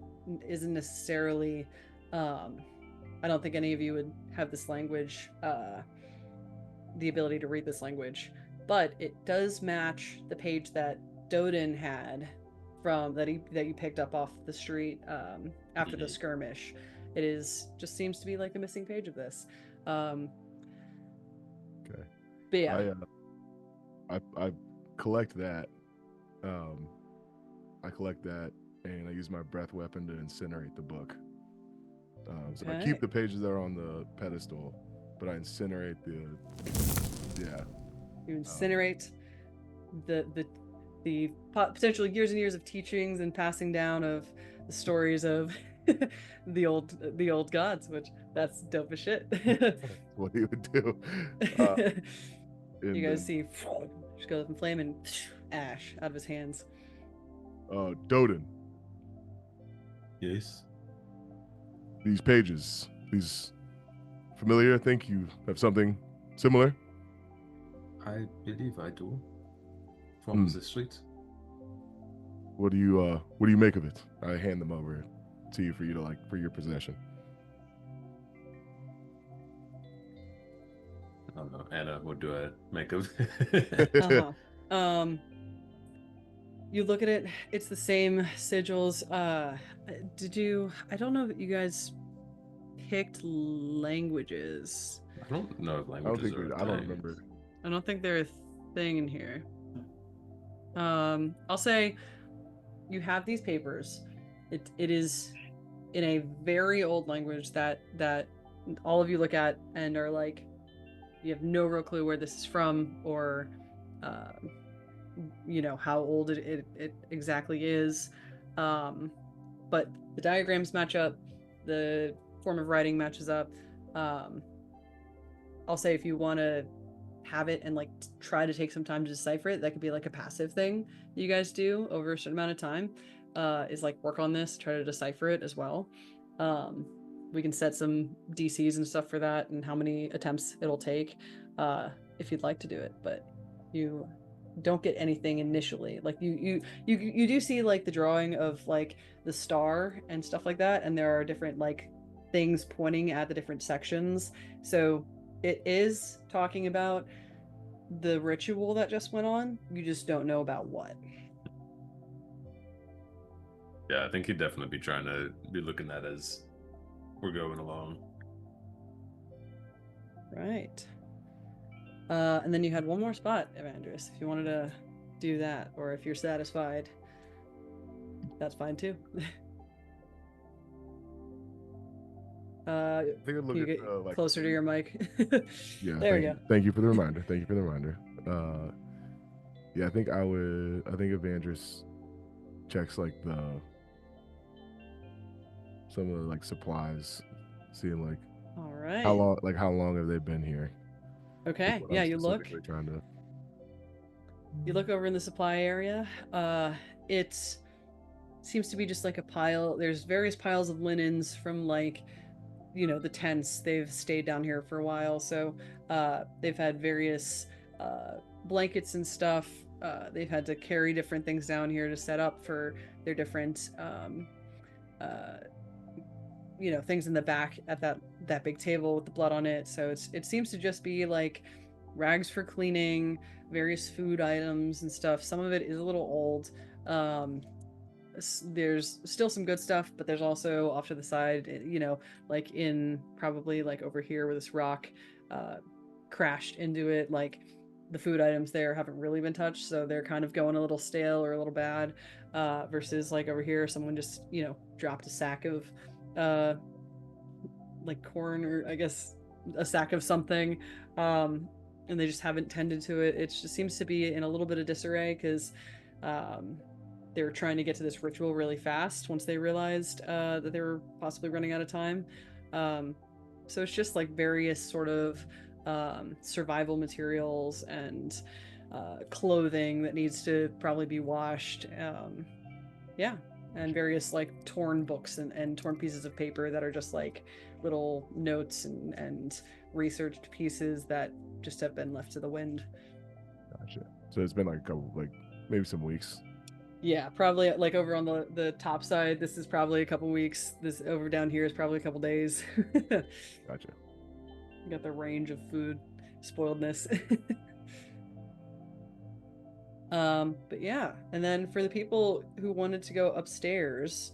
isn't necessarily I don't think any of you would have this language, the ability to read this language, but it does match the page that Døden had from that you picked up off the street after the skirmish. It just seems to be like the missing page of this. Okay. But yeah, I collect that. I collect that, and I use my breath weapon to incinerate the book. So I keep the pages that are on the pedestal, but I incinerate You incinerate the potential years and years of teachings and passing down of the stories of the old gods, which that's dope as shit. What he would do. You guys see, just goes up in flame and ash out of his hands. Døden. Yes. These pages, these familiar? I think you have something similar. I believe I do. From the street. What do you make of it? I hand them over to you for your possession. I don't know, Anna, what do I make of it? You look at it, it's the same sigils. I don't know that you guys picked languages. I don't know if languages I don't remember. I don't think they're a thing in here. I'll say you have these papers. It is in a very old language that all of you look at and are like, you have no real clue where this is from, or how old it exactly is. But the diagrams match up, the form of writing matches up. I'll say if you want to have it and like try to take some time to decipher it, that could be like a passive thing you guys do over a certain amount of time, is like work on this, try to decipher it as well. We can set some DCs and stuff for that and how many attempts it'll take if you'd like to do it, but you don't get anything initially. Like you do see like the drawing of like the star and stuff like that, and there are different like things pointing at the different sections, so it is talking about the ritual that just went on. You just don't know about what. Yeah, I think he'd definitely be trying to be looking at as we're going along. Right. And then you had one more spot, Evandris, if you wanted to do that, or if you're satisfied, that's fine too. I think I'd look you at get like closer to your mic. Yeah, there we go. Thank you for the reminder. Yeah, I think Evandris checks like some of the like supplies, seeing like all right, how long have they been here? Okay, yeah, you look over in the supply area. It seems to be just like a pile. There's various piles of linens from like, the tents. They've stayed down here for a while, so they've had various blankets and stuff. They've had to carry different things down here to set up for their different things in the back at that big table with the blood on it. So it seems to just be like rags for cleaning, various food items and stuff. Some of it is a little old. There's still some good stuff, but there's also off to the side, like in probably like over here where this rock crashed into it, like the food items there haven't really been touched, so they're kind of going a little stale or a little bad, versus like over here someone just dropped a sack of like corn, or I guess a sack of something, and they just haven't tended to it. It just seems to be in a little bit of disarray because they were trying to get to this ritual really fast once they realized that they were possibly running out of time. So it's just like various sort of survival materials and clothing that needs to probably be washed. And various like torn books and torn pieces of paper that are just like little notes and researched pieces that just have been left to the wind. Gotcha. So it's been like a couple, like maybe some weeks. Yeah, probably like over on the top side, this is probably a couple weeks. This over down here is probably a couple days. Gotcha. You got the range of food spoiledness. But yeah, and then for the people who wanted to go upstairs,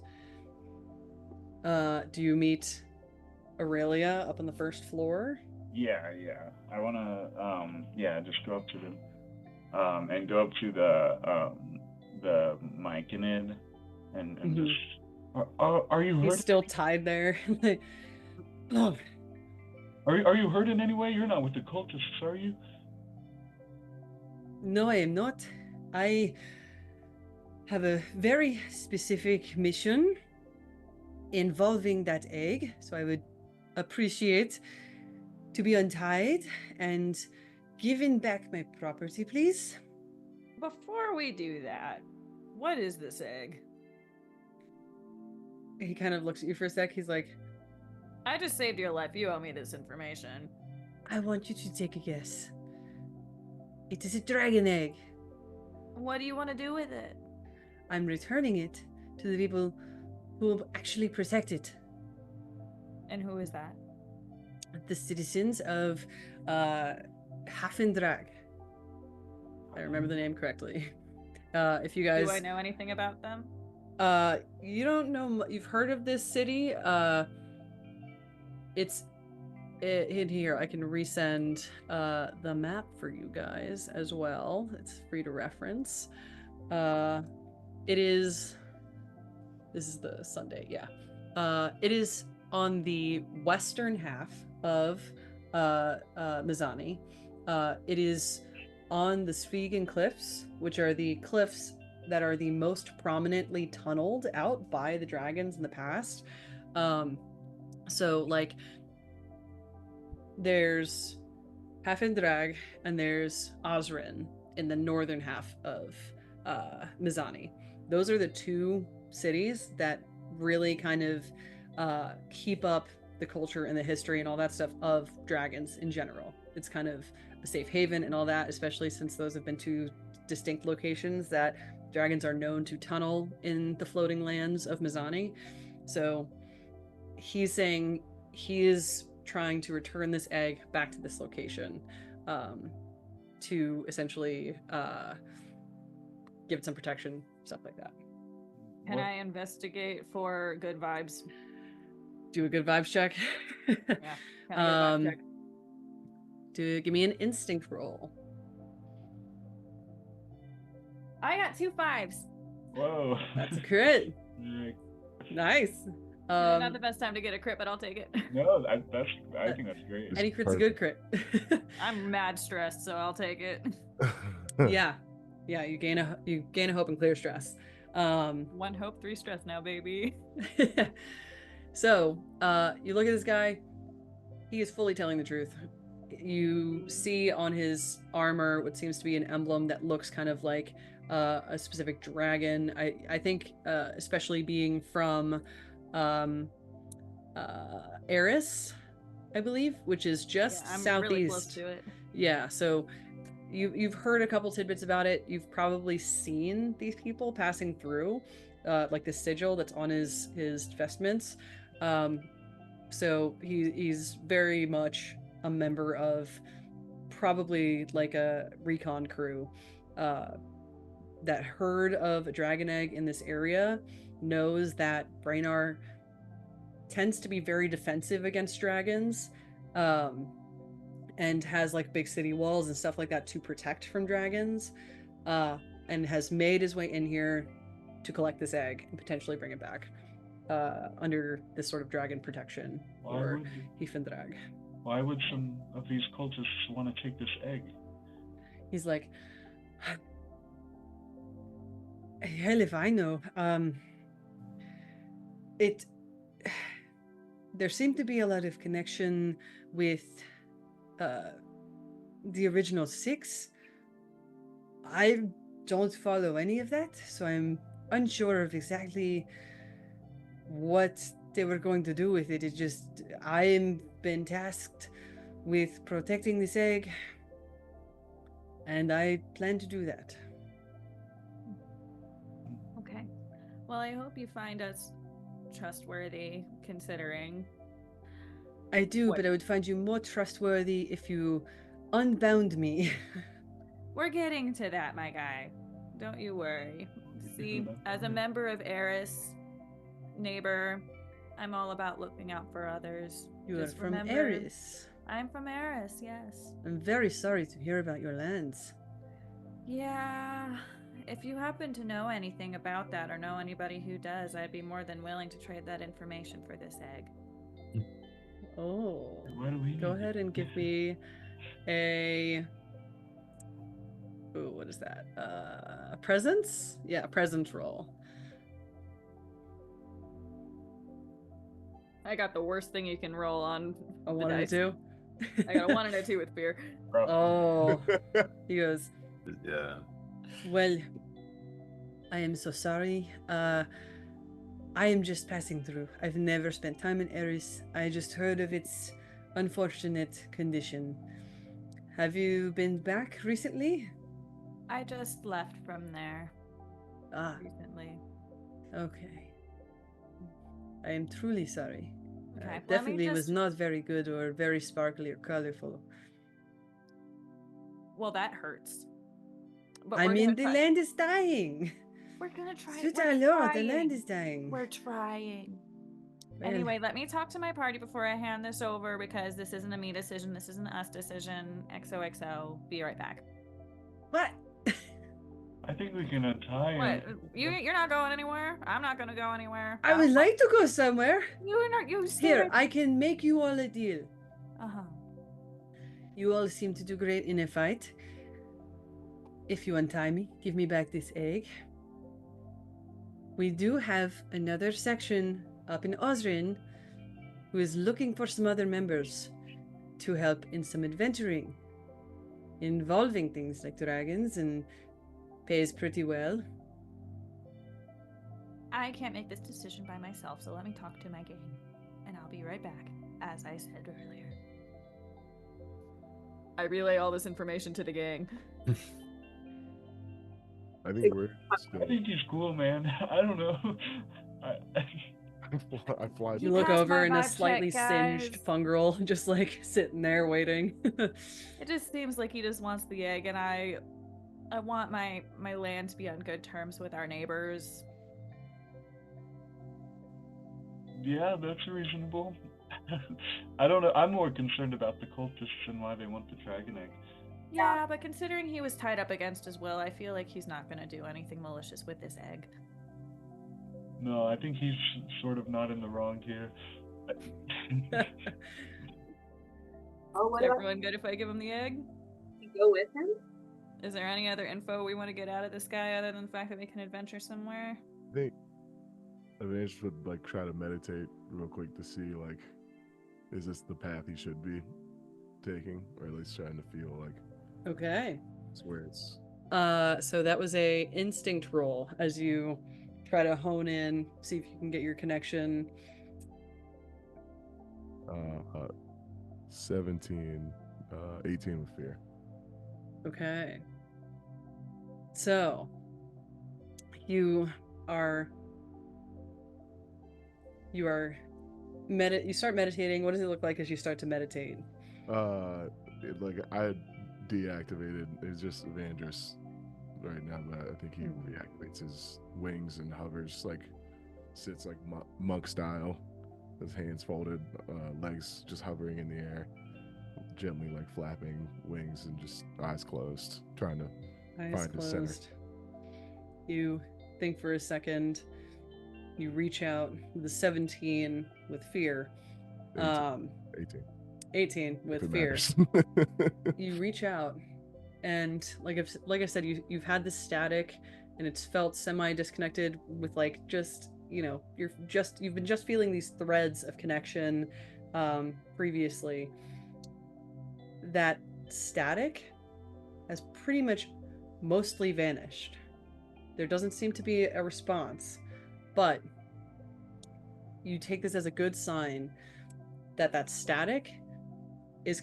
do you meet Aurelia up on the first floor? Yeah. I wanna just go up to them, and go up to the Myconid and just are you hurt? He's still tied there. Oh. Are you hurt in any way? You're not with the cultists, are you? No, I am not. I have a very specific mission involving that egg, so I would appreciate to be untied and given back my property, please. Before we do that, what is this egg? He kind of looks at you for a sec. He's like, I just saved your life. You owe me this information. I want you to take a guess. It is a dragon egg. What do you want to do with it? I'm returning it to the people who will actually protect it. And who is that? The citizens of Hafendrag. I remember the name correctly. If you guys... Do I know anything about them? You don't know... You've heard of this city? It's in here. I can resend the map for you guys as well. It's free to reference. It is... This is the Sunday, yeah. It is on the western half of Mizani. It is on the Svigan Cliffs, which are the cliffs that are the most prominently tunneled out by the dragons in the past. So, like, there's Hafendrag and there's Osrin in the northern half of Mizani. Those are the two cities that really kind of keep up the culture and the history and all that stuff of dragons in general. It's kind of a safe haven and all that, especially since those have been two distinct locations that dragons are known to tunnel in the floating lands of Mizani. So he's saying he is trying to return this egg back to this location, to essentially give it some protection, stuff like that. Can I investigate for good vibes? Do a good vibes check. Yeah. Can I get a vibe check? Give me an instinct roll. I got 2 5s. Whoa. That's a crit. Nice. Not the best time to get a crit, but I'll take it. No, I think that's great. Any crit's a good crit. I'm mad stressed, so I'll take it. Yeah, you gain a hope and clear stress. 1 hope, 3 stress now, baby. So, you look at this guy. He is fully telling the truth. You see on his armor what seems to be an emblem that looks kind of like a specific dragon. I think, especially being from Eris, I believe, which is just I'm southeast. really close to it. Yeah, so you've heard a couple tidbits about it. You've probably seen these people passing through, like the sigil that's on his vestments. So he's very much a member of probably like a recon crew that heard of a dragon egg in this area, knows that Brainar tends to be very defensive against dragons, and has like big city walls and stuff like that to protect from dragons, and has made his way in here to collect this egg and potentially bring it back under this sort of dragon protection or Ifendrag. Why would some of these cultists want to take this egg? He's like, hell if I know. There seemed to be a lot of connection with the original 6. I don't follow any of that, so I'm unsure of exactly what they were going to do with it. It's just, I've been tasked with protecting this egg, and I plan to do that. Okay. Well, I hope you find us trustworthy, considering. I do, but I would find you more trustworthy if you unbound me. We're getting to that, my guy. Don't you worry. See, as a member of Eris, neighbor, I'm all about looking out for others. You Just are from remember, Eris. I'm from Eris, yes. I'm very sorry to hear about your lands. Yeah, if you happen to know anything about that or know anybody who does, I'd be more than willing to trade that information for this egg. Oh, Why do we go ahead and give me a... Ooh, what is that? A presence? Yeah, a presence roll. I got the worst thing you can roll on A the 1 and a dice. 2? I got a 1 and a 2 with fear. Oh, he goes, Yeah. well, I am so sorry. I am just passing through. I've never spent time in Eris. I just heard of its unfortunate condition. Have you been back recently? I just left from there recently. Okay. I am truly sorry. Okay, let me Definitely was just- not very good or very sparkly or colorful. Well, that hurts. But I we're mean, gonna the try- land is dying. We're gonna try. Sweet We're our Lord, the trying. land is dying. We're trying. Well, Anyway, let me talk to my party before I hand this over, because this isn't a me decision. This is an us decision. XOXO. Be right back. What? I think we can untie What? him. You're not going anywhere. I'm not gonna go anywhere. I would like to go somewhere. You're not. You Here, I can make you all a deal. Uh-huh. You all seem to do great in a fight. If you untie me, give me back this egg. We do have another section up in Osrin who is looking for some other members to help in some adventuring involving things like dragons, and pays pretty well. I can't make this decision by myself, so let me talk to my gang, and I'll be right back, as I said earlier. I relay all this information to the gang. I think we're I think he's cool, man. I don't know. I fly. You look passed over my and a vibe slightly check, singed guys. Fungril just like sitting there waiting. It just seems like he just wants the egg, and I want my land to be on good terms with our neighbors. Yeah, that's reasonable. I don't know. I'm more concerned about the cultists and why they want the dragon egg. Yeah, but considering he was tied up against his will, I feel like he's not going to do anything malicious with this egg. No, I think he's sort of not in the wrong here. Oh, Is what about everyone good if I give him the egg? we go with him? Is there any other info we want to get out of this guy other than the fact that we can adventure somewhere? I think Evandris would like try to meditate real quick to see like, is this the path he should be taking, or at least trying to feel like Okay. it's where it's. So that was a instinct roll as you try to hone in, see if you can get your connection. 17, 18 with fear. Okay. So you start meditating. What does it look like as you start to meditate? Like I had deactivated. It's just Evandris right now, but I think he reactivates his wings and hovers, like sits like monk style, his hands folded, legs just hovering in the air, gently like flapping wings and just eyes closed, trying to find his center. You think for a second. You reach out with a 17 with fear. 18 with if it fear. matters. You reach out, and like I said, you've had this static, and it's felt semi disconnected with like just you've been just feeling these threads of connection previously. That static has pretty much mostly vanished. There doesn't seem to be a response. But you take this as a good sign that static is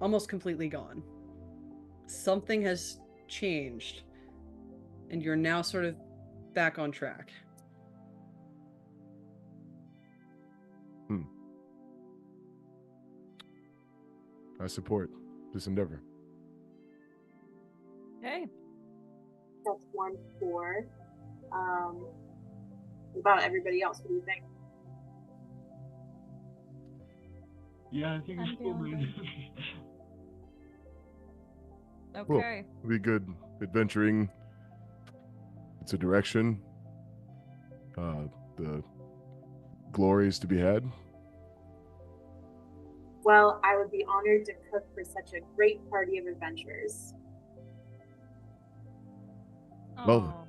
almost completely gone. Something has changed, and you're now sort of back on track. I support this endeavor. Okay. That's 1-4. About everybody else, what do you think? Yeah, I think it's cool, man. Okay. It'll be good adventuring. It's a direction. The glories to be had. Well, I would be honored to cook for such a great party of adventurers. Well,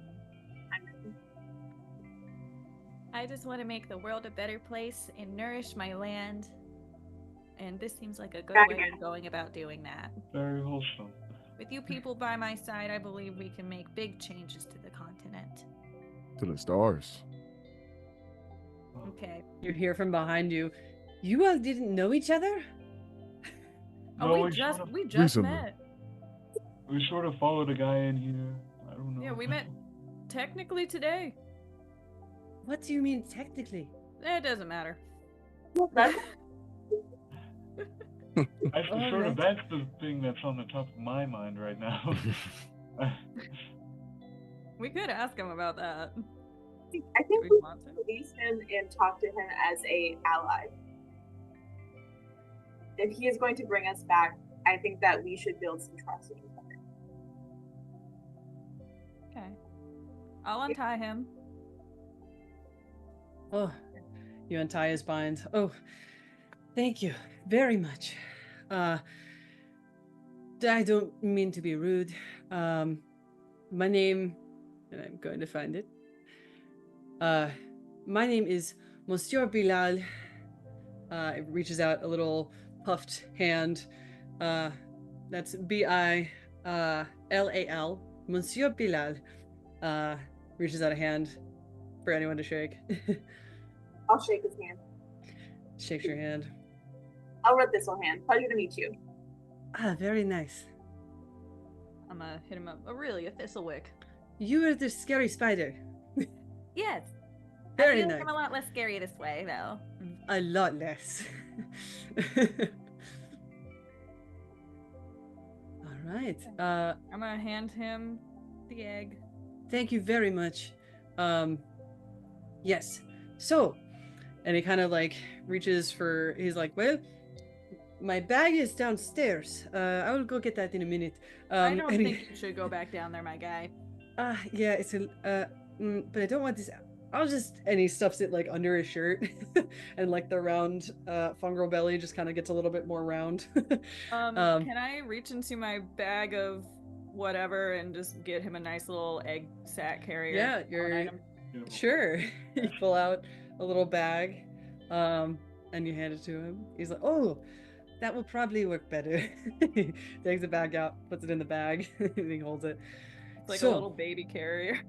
I just want to make the world a better place and nourish my land. And this seems like a good way of going about doing that. Very wholesome. With you people by my side, I believe we can make big changes to the continent. To the stars. Okay. You hear from behind you. You all didn't know each other? Oh, No, we just recently. met. We sort of followed a guy in here. I don't know. Yeah, we met technically today. What do you mean technically? It doesn't matter. That's the thing that's on the top of my mind right now. We could ask him about that. I think Do we we want to? release him and talk to him as a ally. If he is going to bring us back, I think that we should build some trust with each other. Okay. I'll untie him. Oh, you untie his binds. Oh, thank you very much. I don't mean to be rude. My name, and I'm going to find it. My name is Monsieur Bilal. It reaches out a little puffed hand. That's B-I-L-A-L. Monsieur Bilal. Reaches out a hand for anyone to shake. I'll shake his hand. Shakes your hand. I'll rub this whole hand. Pleasure to meet you. Ah, very nice. I'm gonna hit him up. Aurelia Thistlewick. You are the scary spider. Yes. Very feel nice. like I'm a lot less scary this way, though. A lot less. All right. I'm gonna hand him the egg. Thank you very much. Yes. So, and he kind of like reaches for. He's like, well, my bag is downstairs. I will go get that in a minute. I don't think you should go back down there, my guy. Yeah, it's a. But I don't want this. I'll just. And he stuffs it like under his shirt, and like the round fungal belly just kind of gets a little bit more round. Can I reach into my bag of whatever and just get him a nice little egg sack carrier? Yeah, you're. Sure. You pull out a little bag, and you hand it to him. He's like, "Oh, that will probably work better." He takes the bag out, puts it in the bag, and he holds it. It's like a little baby carrier.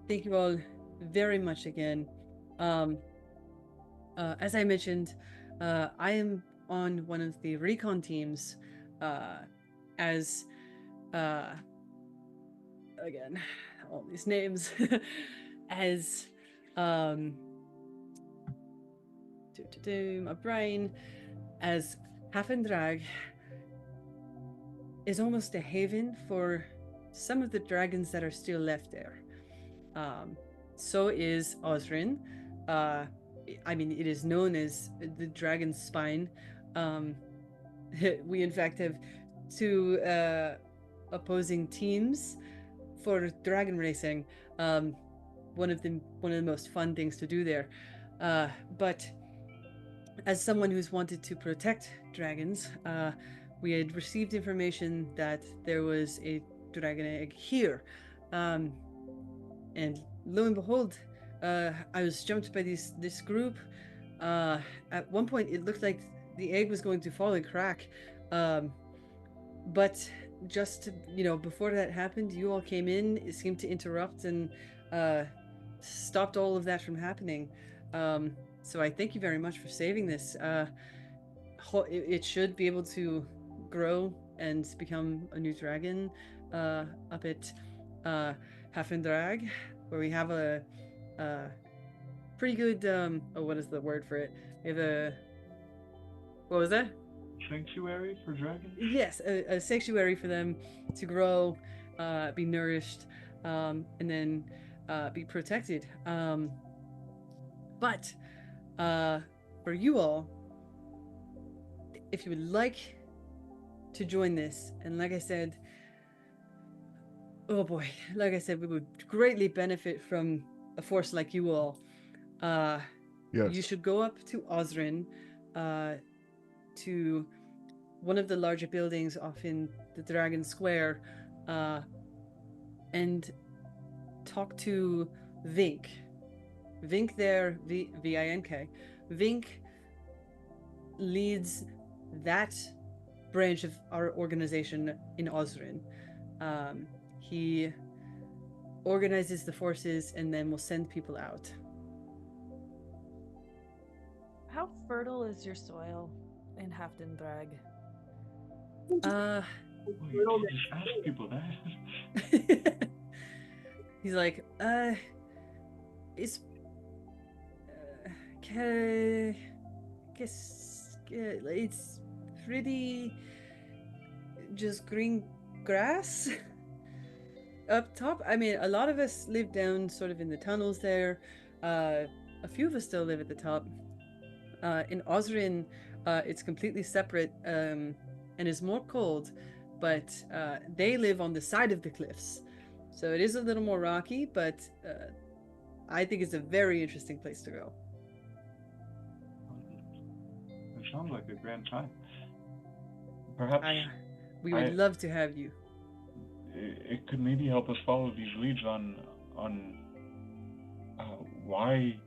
Thank you all very much again. As I mentioned, I am on one of the recon teams as again, all these names as my brain as Hafendrag is almost a haven for some of the dragons that are still left there. So is Osrin. I mean, it is known as the Dragon's Spine. We in fact have two opposing teams for dragon racing. One of the most fun things to do there. But as someone who's wanted to protect dragons, we had received information that there was a dragon egg here. And lo and behold, I was jumped by this group. At one point, it looked like the egg was going to fall and crack. But just, before that happened, you all came in. It seemed to interrupt and stopped all of that from happening. So I thank you very much for saving this. It should be able to grow and become a new dragon up at Hafendrag, where we have a pretty good what is the word for it? We have what was that? Sanctuary for dragons? Yes, a sanctuary for them to grow, be nourished, and then be protected. But for you all, if you would like to join this, and like I said, oh boy, like I said, we would greatly benefit from a force like you all. Yes. You should go up to Osrin, to one of the larger buildings off in the Dragon Square, and talk to Vink. Vink there, V-I-N-K. Vink leads that branch of our organization in Osrin. He organizes the forces and then will send people out. How fertile is your soil in Hafendrag? You just ask people that. He's like, it's it's pretty just green grass up top. I mean, a lot of us live down sort of in the tunnels there. A few of us still live at the top. In Osrin, it's completely separate and is more cold, but they live on the side of the cliffs. So it is a little more rocky, but I think it's a very interesting place to go. It sounds like a grand time. Perhaps we would love to have you. It could maybe help us follow these leads on why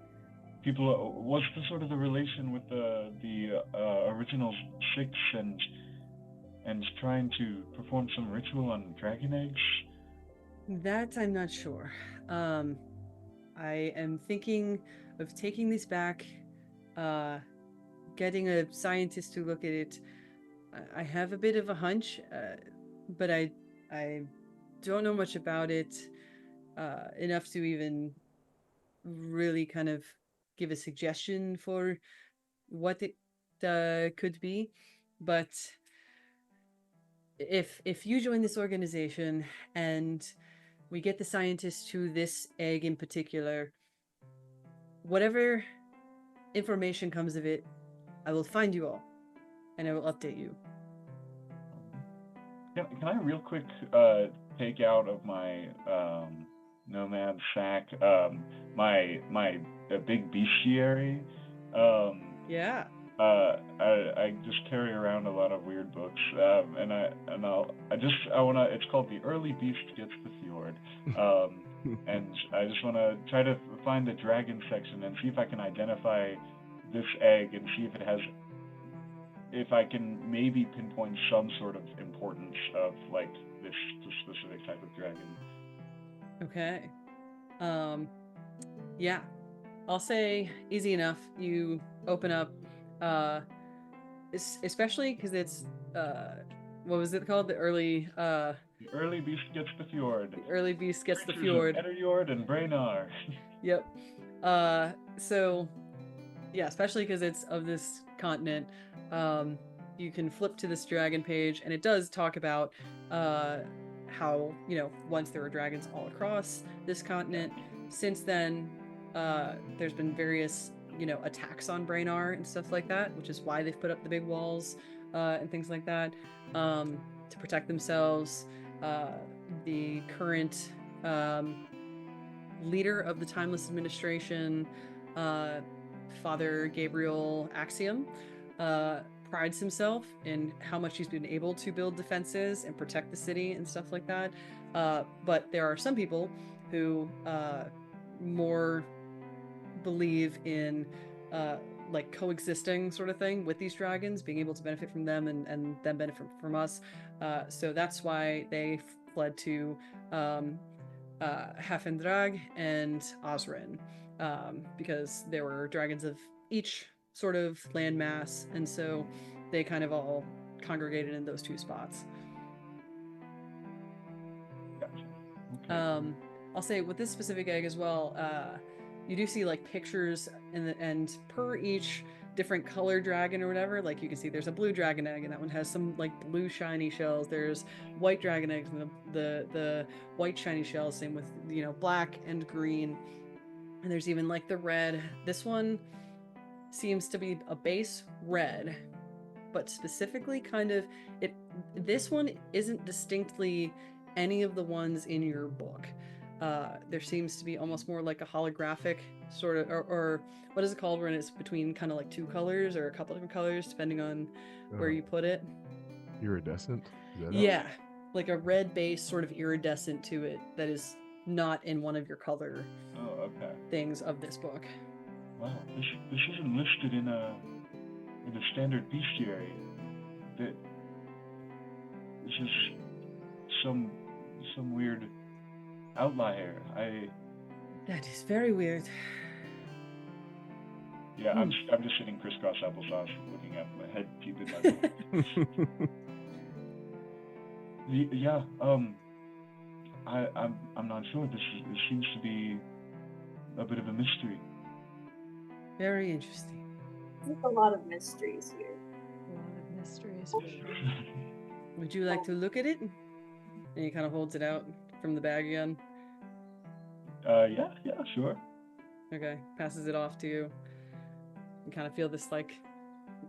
people. What's the sort of the relation with the original six and trying to perform some ritual on dragon eggs? That I'm not sure. I am thinking of taking this back, getting a scientist to look at it. I have a bit of a hunch, but I don't know much about it. enough to even really kind of give a suggestion for what it could be. But if you join this organization and we get the scientists to this egg in particular, whatever information comes of it, I will find you all and I will update you. Can I real quick take out of my nomad sack my big bestiary? Yeah. I just carry around a lot of weird books, and I wanna. It's called The Early Beast Gets the Fjord, and I just wanna try to find the dragon section and see if I can identify this egg and see if I can maybe pinpoint some sort of importance of like this specific type of dragon. Okay. Yeah. I'll say easy enough. You open up, especially because it's what was it called? The early beast gets the fjord. The early beast gets the fjord. Etterjord and Braynar. Yep. So yeah, especially because it's of this continent. You can flip to this dragon page, and it does talk about how, once there were dragons all across this continent. Since then, there's been various, attacks on Braynar and stuff like that, which is why they've put up the big walls and things like that to protect themselves. The current leader of the Timeless Administration, Father Gabriel Axiom, prides himself in how much he's been able to build defenses and protect the city and stuff like that. But there are some people who more believe in like coexisting sort of thing with these dragons, being able to benefit from them and them benefit from us. So that's why they fled to Hafendrag and Osrin, because there were dragons of each sort of landmass, and so they kind of all congregated in those two spots. Gotcha. Okay. I'll say with this specific egg as well, you do see like pictures and per each different color dragon or whatever, like you can see there's a blue dragon egg and that one has some like blue shiny shells. There's white dragon eggs and the white shiny shells, same with black and green, and there's even like the red. This one seems to be a base red, but specifically kind of this one isn't distinctly any of the ones in your book. There seems to be almost more like a holographic sort of, or what is it called when it's between kind of like two colors or a couple different colors depending on where you put it. Iridescent? Yeah, like a red base sort of iridescent to it that is not in one of your color things of this book. Wow, this isn't listed in a standard bestiary. This is some weird outlier. That is very weird. Yeah, I'm just sitting crisscross applesauce, looking at my head deep in my book. Yeah, I'm not sure. This seems to be a bit of a mystery. Very interesting. There's a lot of mysteries here. A lot of mysteries for sure. Would you like to look at it? And he kind of holds it out from the bag again. Yeah, sure. Okay, passes it off to you. You kind of feel this like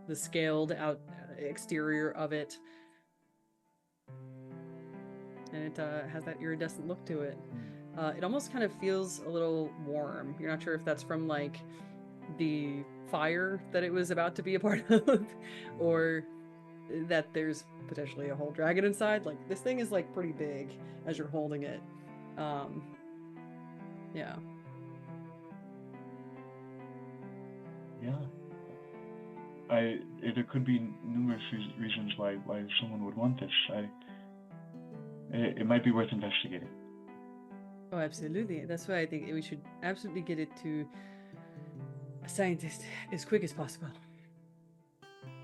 the scaled out exterior of it, and it has that iridescent look to it. It almost kind of feels a little warm. You're not sure if that's from like the fire that it was about to be a part of, or that there's potentially a whole dragon inside. Like this thing is like pretty big as you're holding it. Yeah. There could be numerous reasons why someone would want this. It might be worth investigating. Oh, absolutely. That's why I think we should absolutely get it to a scientist as quick as possible.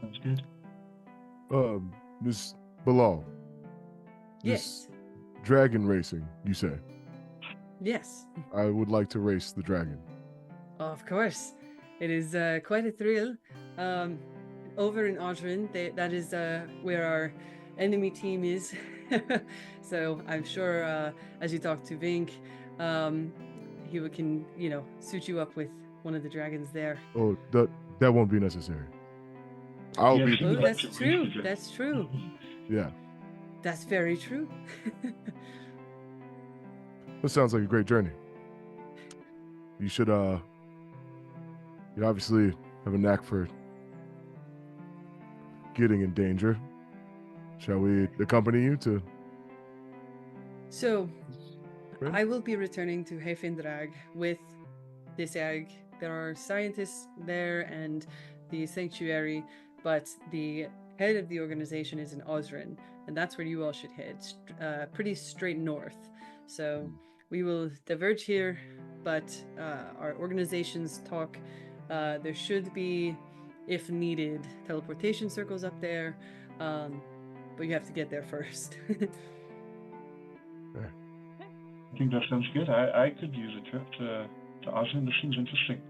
Sounds good. Miss Bilal. Yes. Dragon racing, you say? Yes. I would like to race the dragon. Of course. It is quite a thrill. Over in Audrin, that is where our enemy team is. So I'm sure as you talk to Vink, he can, suit you up with one of the dragons there. Oh, that won't be necessary. I'll Yes, be. he Oh, would like that's to race true. the dragon. That's true. Yeah, That's very true. that sounds like a great journey. You should. You obviously have a knack for getting in danger. Shall we accompany you to? So, Right. I will be returning to Hefindrag with this egg. There are scientists there and the sanctuary, but the head of the organization is in Osrin, and that's where you all should head, pretty straight north. So we will diverge here, but our organizations talk. There should be, if needed, teleportation circles up there, but you have to get there first. I think that sounds good. I could use a trip to Osmond. This seems interesting.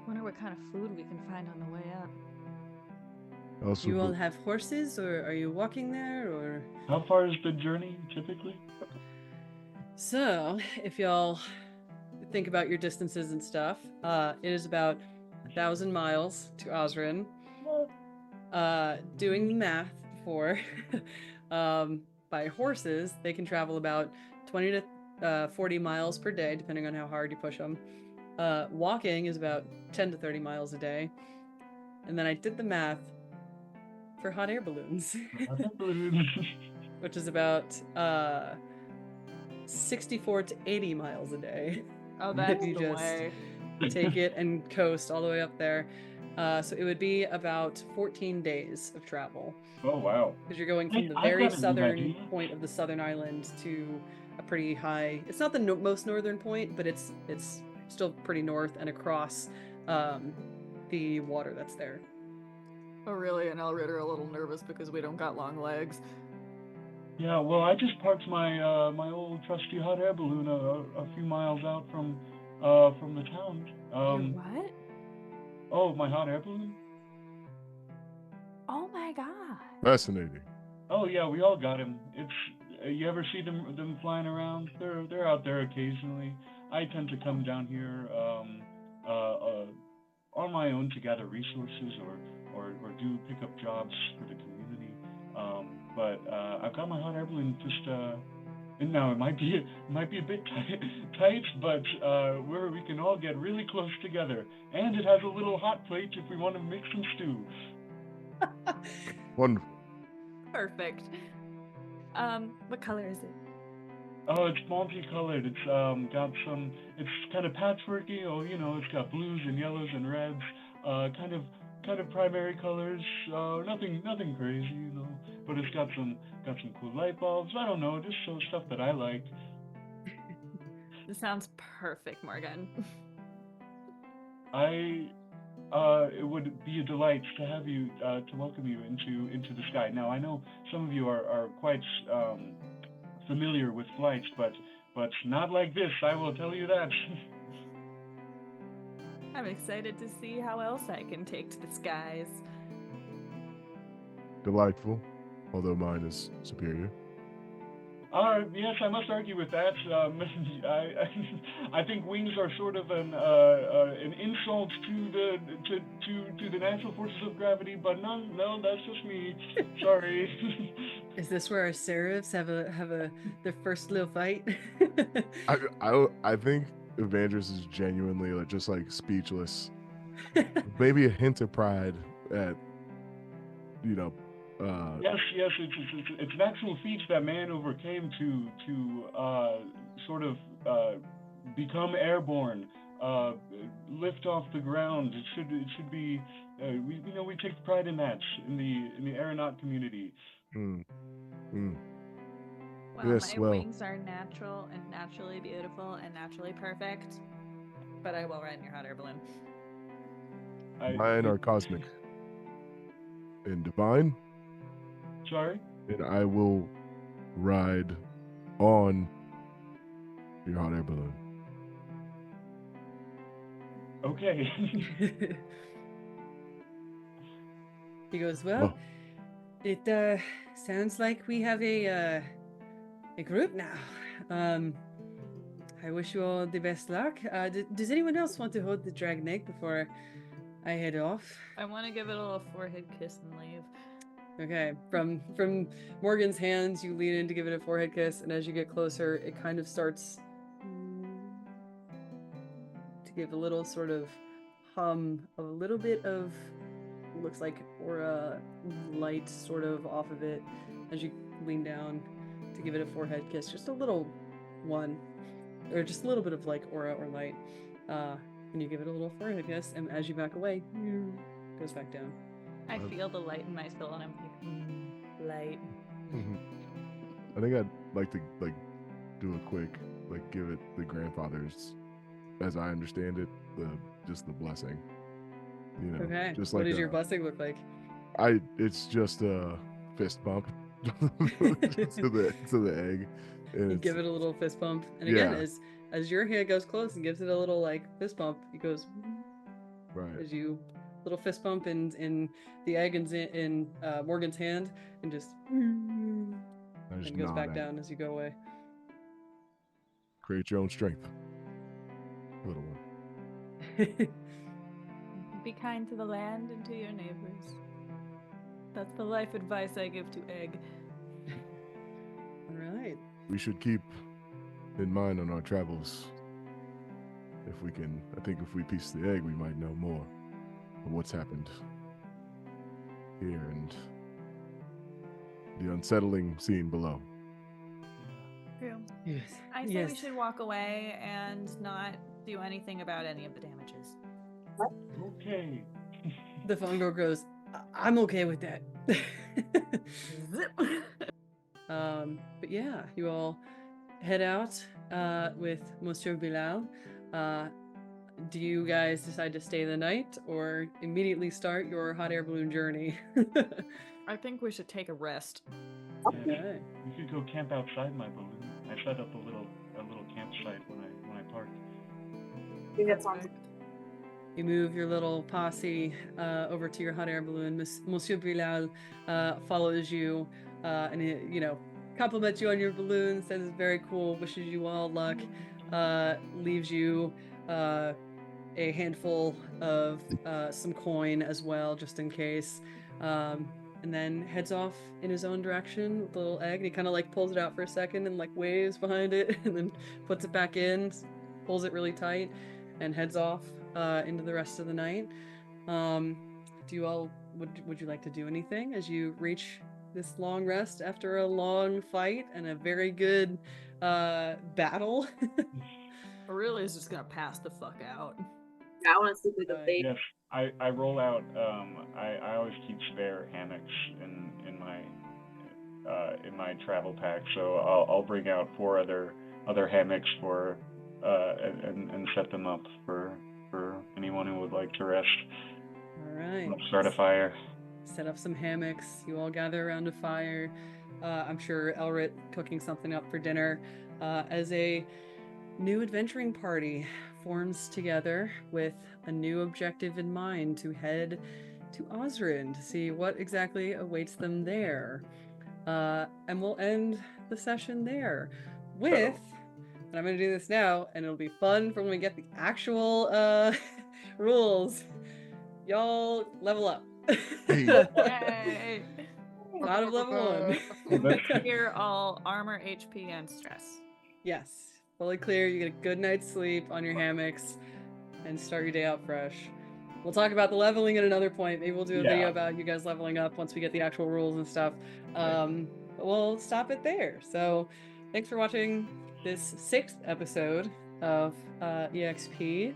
Wonder what kind of food we can find on the way up. Also, You all have horses, or are you walking there, or? How far is the journey typically? So, if y'all think about your distances and stuff, it is about 1,000 miles to Osrin. Doing the math for by horses, they can travel about 20 to 40 miles per day, depending on how hard you push them. Walking is about 10 to 30 miles a day. And then I did the math for hot air balloons, which is about 64 to 80 miles a day. Oh, that's If you the just way. take it and coast all the way up there. So it would be about 14 days of travel. Oh, wow. Because you're going from the very southern point of the southern island to a pretty high... It's not the most northern point, but it's still pretty north and across the water that's there. Aurelia and Elret are a little nervous because we don't got long legs. Yeah, well, I just parked my my old trusty hot air balloon a few miles out from the town. Your what? Oh, my hot air balloon? Oh my god. fascinating. Oh yeah, we all got him. It's you ever see them flying around? They're out there occasionally. I tend to come down here on my own to gather resources or do pick up jobs for the community. But I've got my hot air balloon just and now it might be a bit tight, but where we can all get really close together, and it has a little hot plate if we want to make some stew. Wonderful. Perfect. What color is it? Oh, it's multicolored. It's got some. It's kind of patchworky. Oh, it's got blues and yellows and reds. Kind of primary colors. Nothing crazy, But it's got some cool light bulbs. I don't know, just some stuff that I like. This sounds perfect, Morgan. It would be a delight to have you, to welcome you into the sky. Now, I know some of you are quite familiar with flights, but not like this, I will tell you that. I'm excited to see how else I can take to the skies. Delightful, although mine is superior. Yes, I must argue with that. I think wings are sort of an insult to the natural forces of gravity, but no, that's just me. Sorry. Is this where our serifs have their first little fight? I think Evandris is genuinely just speechless. Maybe a hint of pride at Yes, it's an actual feat that man overcame to sort of become airborne, lift off the ground. It should be we take pride in that in the aeronaut community. Well, Yes, my wings are natural and naturally beautiful and naturally perfect, but I will ride in your hot air balloon. Mine are cosmic and divine. Sorry? And I will ride on your hot air balloon. Okay. He goes, well, it sounds like we have a group now. I wish you all the best luck. Does anyone else want to hold the dragon egg before I head off? I want to give it a little forehead kiss and leave. Okay, from Morgan's hands, you lean in to give it a forehead kiss, and as you get closer, it kind of starts to give a little sort of hum, a little bit of, looks like aura light sort of off of it as you lean down to give it a forehead kiss, just a little one, or just a little bit of like aura or light, and you give it a little forehead kiss, and as you back away, it goes back down. I feel the light in my soul, and I'm like, light. I think I'd like to do a quick give it the grandfather's, as I understand it, just the blessing. You know, Okay. just what like does your blessing look like? It's just a fist bump to the egg. And You give it a little fist bump, and again, as your hand goes close and gives it a little like fist bump, it goes right as you little fist bump in the egg in Morgan's hand, and just and goes back down as you go away. Create your own strength, little one. Be kind to the land and to your neighbors. That's the life advice I give to Egg. All right. We should keep in mind on our travels. I think if we piece the egg, we might know more of what's happened here and the unsettling scene below. True. Yes. I say we should walk away and not do anything about any of the damages. Okay. The Fungril goes, I'm okay with that. But yeah, you all head out with Monsieur Bilal. Do you guys decide to stay the night or immediately start your hot air balloon journey? I think we should take a rest. Okay. You could go camp outside my balloon. I set up a little campsite when I parked. I think that sounds. You move your little posse over to your hot air balloon. Monsieur Bilal follows you and he, compliments you on your balloon, says it's very cool, wishes you all luck, leaves you a handful of some coin as well, just in case, and then heads off in his own direction with the little egg. And he kind of pulls it out for a second and waves behind it and then puts it back in, pulls it really tight, and heads off into the rest of the night. Do you all would you like to do anything as you reach this long rest after a long fight and a very good battle? Aurelia is just gonna pass the fuck out. I want to sleep with a baby. Yes, I roll out. I always keep spare hammocks in my travel pack, so I'll bring out 4 other hammocks for and set them up for anyone who would like to rest. All right. I'll start a fire. Set up some hammocks. You all gather around a fire. I'm sure Elret cooking something up for dinner as a new adventuring party forms together with a new objective in mind to head to Osrin to see what exactly awaits them there. And we'll end the session there with, and I'm going to do this now, and it'll be fun for when we get the actual rules. Y'all level up. Yay! Out of level 1. Here, all armor, HP, and stress. Yes. Fully clear. You get a good night's sleep on your hammocks and start your day out fresh. We'll talk about the leveling at another point. Maybe we'll do a video about you guys leveling up once we get the actual rules and stuff. But we'll stop it there. So thanks for watching this 6th episode of EXP.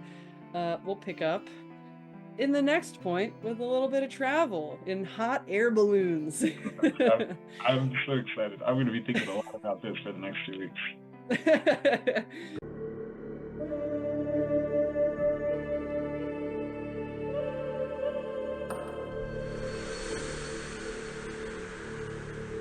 We'll pick up in the next point with a little bit of travel in hot air balloons. I'm so excited. I'm going to be thinking a lot about this for the next 2 weeks.